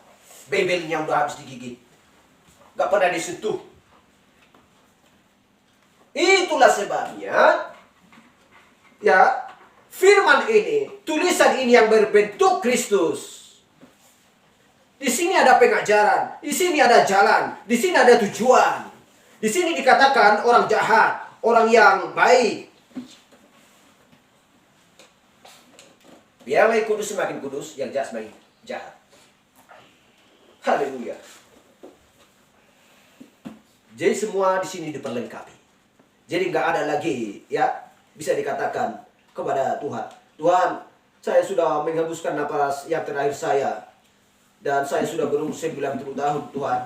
Bebelnya udah habis digigit. Gak pernah disentuh. Itulah sebabnya ya firman ini, tulisan ini yang berbentuk Kristus. Di sini ada pengajaran, di sini ada jalan, di sini ada tujuan. Di sini dikatakan orang jahat, orang yang baik. Biarlah yang kudus semakin kudus, yang jahat semakin jahat. Haleluya. Jadi semua di sini diperlengkapi. Jadi nggak ada lagi ya bisa dikatakan kepada Tuhan, Tuhan, saya sudah menghembuskan napas yang terakhir saya. Dan saya sudah berumur 90 tahun, Tuhan.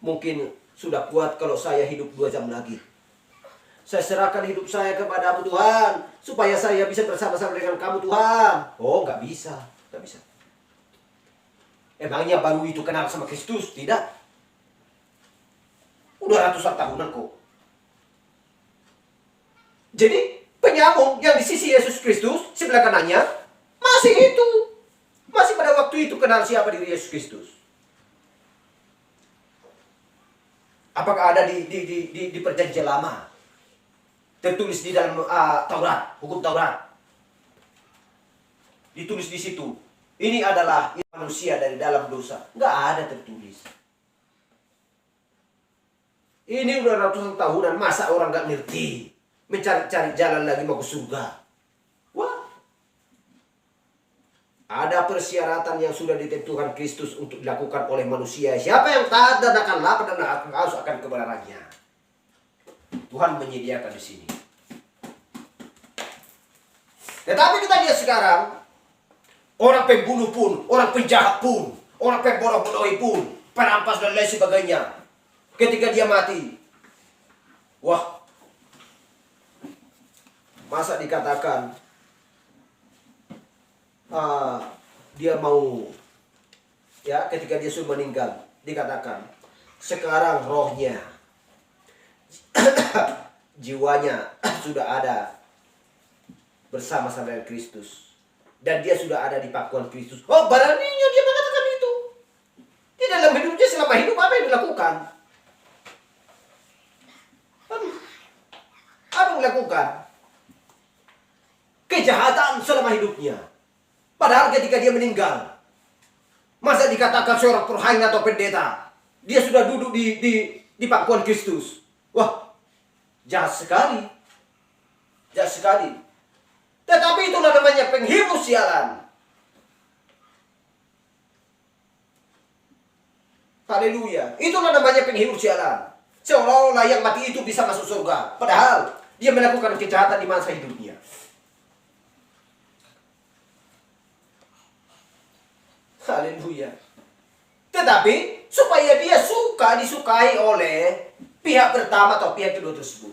Mungkin sudah kuat kalau saya hidup 2 jam lagi. Saya serahkan hidup saya kepadamu, Tuhan. Supaya saya bisa bersama-sama dengan kamu, Tuhan. Oh, nggak bisa. Emangnya baru itu kenal sama Kristus? Tidak. Udah ratusan tahunan kok. Jadi, penyambung yang di sisi Yesus Kristus, sebelah kanannya, masih itu. Masih pada waktu itu kenal siapa diri Yesus Kristus. Apakah ada di perjanjian lama? Tertulis di dalam Taurat, hukum Taurat. Ditulis di situ. Ini adalah manusia dari dalam dosa. Nggak ada tertulis. Ini udah ratusan tahunan, masa orang nggak ngerti? Mencari-cari jalan lagi mau ke surga. Wah. Ada persyaratan yang sudah ditentukan Kristus untuk dilakukan oleh manusia. Siapa yang taat dan akan lapar dan akan haus akan kebenarannya. Tuhan menyediakan di sini. Tetapi kita lihat sekarang, orang pembunuh pun, orang penjahat pun, orang pembodoh-bodohi pun, perampas dan lain sebagainya. Ketika dia mati, wah, masa dikatakan dia mau ya ketika dia sudah meninggal dikatakan sekarang rohnya jiwanya sudah ada bersama-sama dengan Kristus dan dia sudah ada di pangkuan Kristus. Oh, beraninya dia mengatakan itu. Di dalam hidupnya selama hidup apa yang dilakukan? Apa yang dilakukan? Kejahatan selama hidupnya. Padahal ketika dia meninggal, masa dikatakan seorang perhain atau pendeta, dia sudah duduk di pangkuan Kristus. Wah, jahat sekali. Jahat sekali. Tetapi itulah namanya penghibur sialan. Haleluya. Itulah namanya penghibur sialan. Seolah-olah yang mati itu bisa masuk surga. Padahal dia melakukan kejahatan di masa hidupnya. Haleluya. Tetapi supaya dia disukai oleh pihak pertama atau pihak kedua tersebut.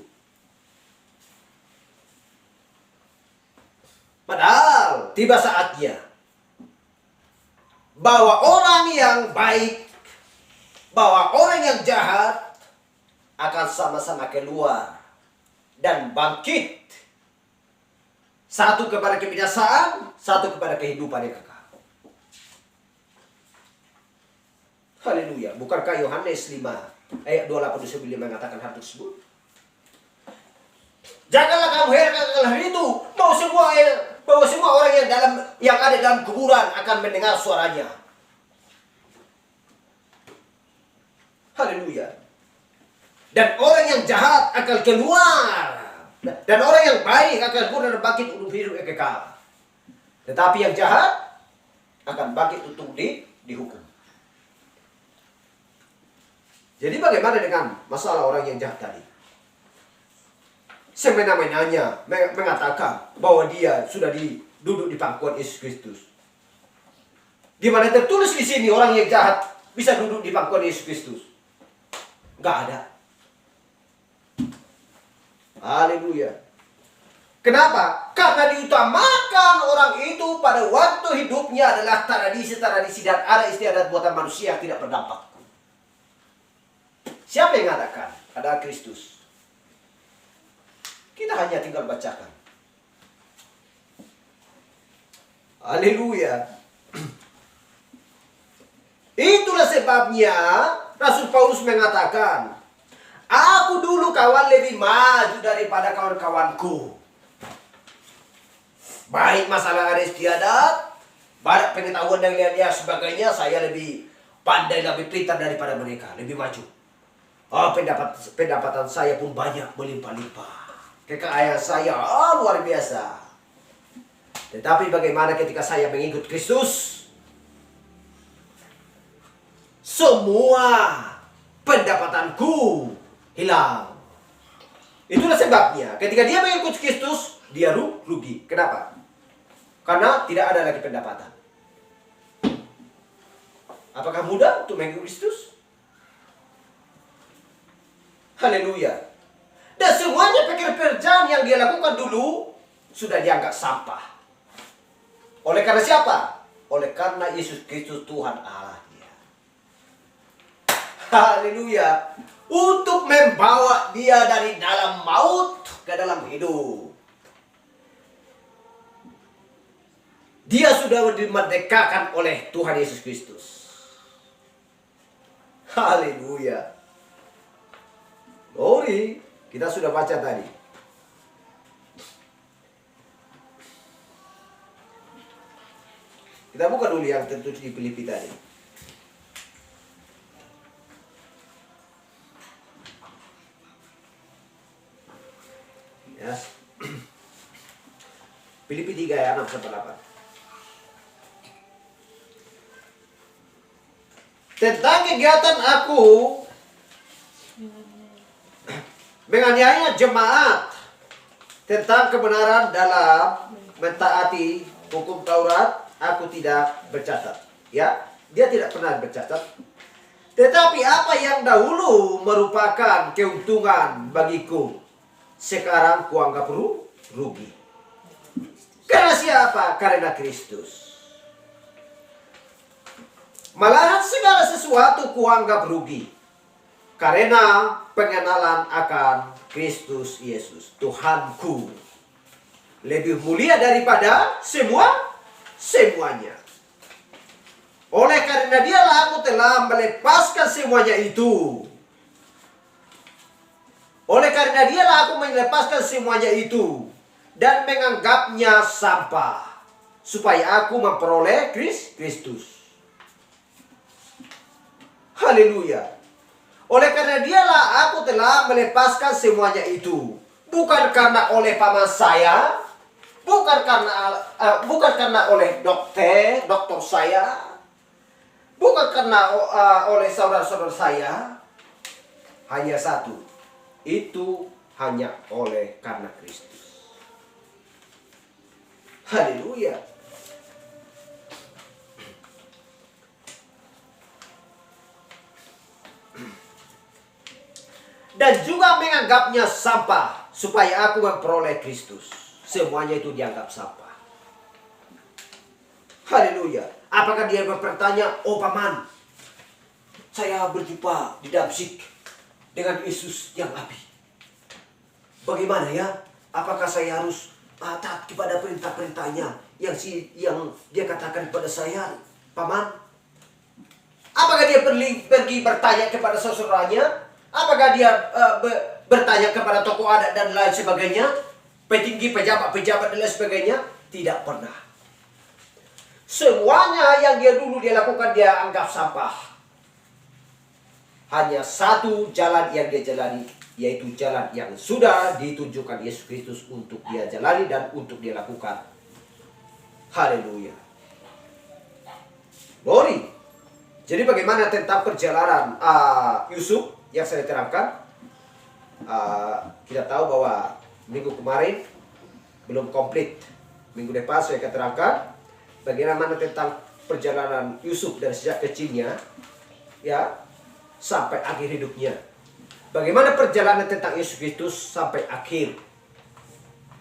Padahal tiba saatnya bahwa orang yang baik, bahwa orang yang jahat akan sama-sama keluar dan bangkit. Satu kepada kebinasaan, satu kepada kehidupan yang kekal. Haleluya. Bukankah Yohanes 5 ayat 28 mengatakan hal tersebut? Janganlah kamu heran akan hal itu, bahwa semua orang yang ada dalam kuburan akan mendengar suaranya. Haleluya. Dan orang yang jahat akan keluar, dan orang yang baik akan keluar dan bangkit untuk hidup yang kekal. Tetapi yang jahat akan bangkit untuk dihukum. Jadi bagaimana dengan masalah orang yang jahat tadi? Semena-menanya mengatakan bahwa dia sudah duduk di pangkuan Yesus Kristus. Di mana tertulis di sini orang yang jahat bisa duduk di pangkuan Yesus Kristus? Enggak ada. Haleluya. Kenapa? Karena diutamakan orang itu pada waktu hidupnya adalah tradisi-tradisi dan ada istiadat buatan manusia yang tidak berdampak. Siapa yang mengatakan? Adalah Kristus. Kita hanya tinggal bacakan. Haleluya. Itulah sebabnya Rasul Paulus mengatakan, aku dulu kawan lebih maju daripada kawan-kawanku. Baik masalah ada istiadat, baik pengetahuan dan lain-lain sebagainya, saya lebih pandai, lebih pintar daripada mereka, lebih maju. Oh, pendapatan saya pun banyak, melimpah-limpah. Kekayaan saya luar biasa. Tetapi bagaimana ketika saya mengikut Kristus? Semua pendapatanku hilang. Itulah sebabnya ketika dia mengikut Kristus, dia rugi. Kenapa? Karena tidak ada lagi pendapatan. Apakah mudah untuk mengikut Kristus? Haleluya. Dan semuanya pekerjaan yang dia lakukan dulu sudah dianggap sampah. Oleh karena siapa? Oleh karena Yesus Kristus Tuhan Allahnya. Haleluya. Untuk membawa dia dari dalam maut ke dalam hidup. Dia sudah dimerdekakan oleh Tuhan Yesus Kristus. Haleluya. Glory. Kita sudah baca tadi. Kita buka dulu yang tertulis di Filipi tadi. Yes. Filipi 3 ayat 6 sampai 8. Tentang kegiatan aku menganiaya jemaat tentang kebenaran dalam mentaati hukum Taurat, aku tidak bercatat. Ya, dia tidak pernah bercatat. Tetapi apa yang dahulu merupakan keuntungan bagiku, sekarang kuanggap rugi. Karena siapa? Karena Kristus. Malahan segala sesuatu kuanggap rugi. Karena pengenalan akan Kristus Yesus, Tuhanku, lebih mulia daripada semuanya. Oleh karena dialah aku telah melepaskan semuanya itu. Oleh karena dialah aku melepaskan semuanya itu dan menganggapnya sampah, supaya aku memperoleh Kristus. Haleluya. Oleh karena dialah aku telah melepaskan semuanya itu. Bukan karena oleh paman saya, bukan karena oleh dokter saya, Bukan karena oleh saudara-saudara saya, hanya satu. Itu hanya oleh karena Kristus. Haleluya. Dan juga menganggapnya sampah supaya aku memperoleh Kristus. Semuanya itu dianggap sampah. Haleluya. Apakah dia bertanya, oh paman, saya berjumpa di Damsyik dengan Yesus yang api. Bagaimana ya? Apakah saya harus taat kepada perintah-perintahnya yang dia katakan kepada saya, paman? Apakah dia pergi bertanya kepada saudaranya? Apakah dia bertanya kepada tokoh adat dan lain sebagainya? Petinggi, pejabat-pejabat dan lain sebagainya? Tidak pernah. Semuanya yang dia lakukan dia anggap sampah. Hanya satu jalan yang dia jalani, yaitu jalan yang sudah ditunjukkan Yesus Kristus untuk dia jalani dan untuk dia lakukan. Haleluya. Glory. Jadi bagaimana tentang perjalanan Yusuf yang saya terangkan? Kita tahu bahwa minggu kemarin belum komplit. Minggu depan saya akan terangkan bagaimana tentang perjalanan Yusuf dari sejak kecilnya ya sampai akhir hidupnya. Bagaimana perjalanan tentang Yesus Kristus sampai akhir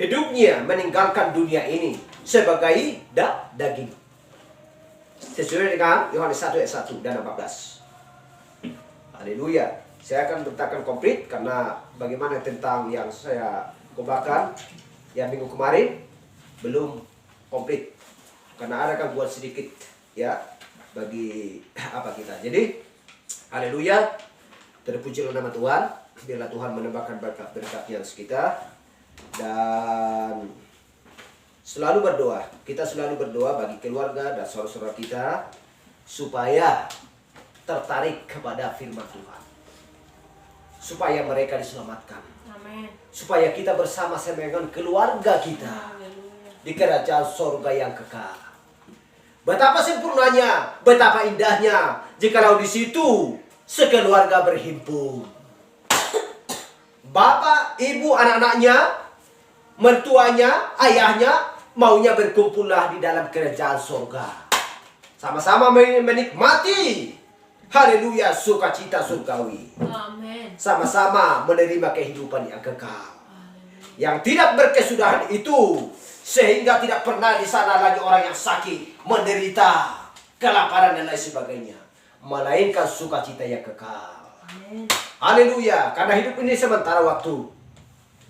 hidupnya meninggalkan dunia ini sebagai daging. Sesuai dengan Yohanes 1 ayat 1 dan 14. Haleluya. Saya akan beritakan komplit karena bagaimana tentang yang saya kobakan yang minggu kemarin belum komplit. Karena ada gangguan sedikit ya bagi kita. Jadi haleluya. Terpujilah nama Tuhan. Biarlah Tuhan menambahkan berkat-berkat-Nya atas kita. Dan selalu berdoa. Kita selalu berdoa bagi keluarga dan saudara-saudara kita supaya tertarik kepada firman Tuhan. Supaya mereka diselamatkan.
Amin.
Supaya kita bersama-sama dengan keluarga kita di kerajaan surga yang kekal. Betapa sempurnanya, betapa indahnya jikalau di situ sekeluarga berhimpun. Bapak, ibu, anak-anaknya, mertuanya, ayahnya maunya berkumpullah di dalam kerajaan surga. Sama-sama menikmati, haleluya, sukacita surgawi.
Amin.
Sama-sama menerima kehidupan yang kekal. Yang tidak berkesudahan itu, sehingga tidak pernah di sana lagi orang yang sakit, menderita, kelaparan dan lain sebagainya. Melainkan sukacita yang kekal.
Amin.
Haleluya. Karena hidup ini sementara waktu.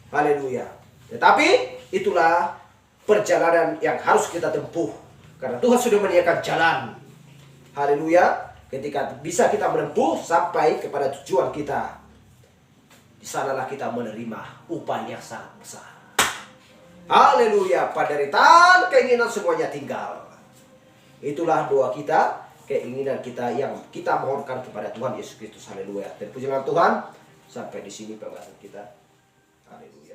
Haleluya. Tetapi itulah perjalanan yang harus kita tempuh. Karena Tuhan sudah menyediakan jalan. Haleluya. Ketika bisa kita menempuh sampai kepada tujuan kita, di sanalah kita menerima upah yang sangat besar. Haleluya. Penderitaan, keinginan semuanya tinggal. Itulah doa kita, keinginan kita yang kita mohonkan kepada Tuhan Yesus Kristus. Haleluya. Terpujilah Tuhan. Sampai di sini pembahasan kita. Haleluya.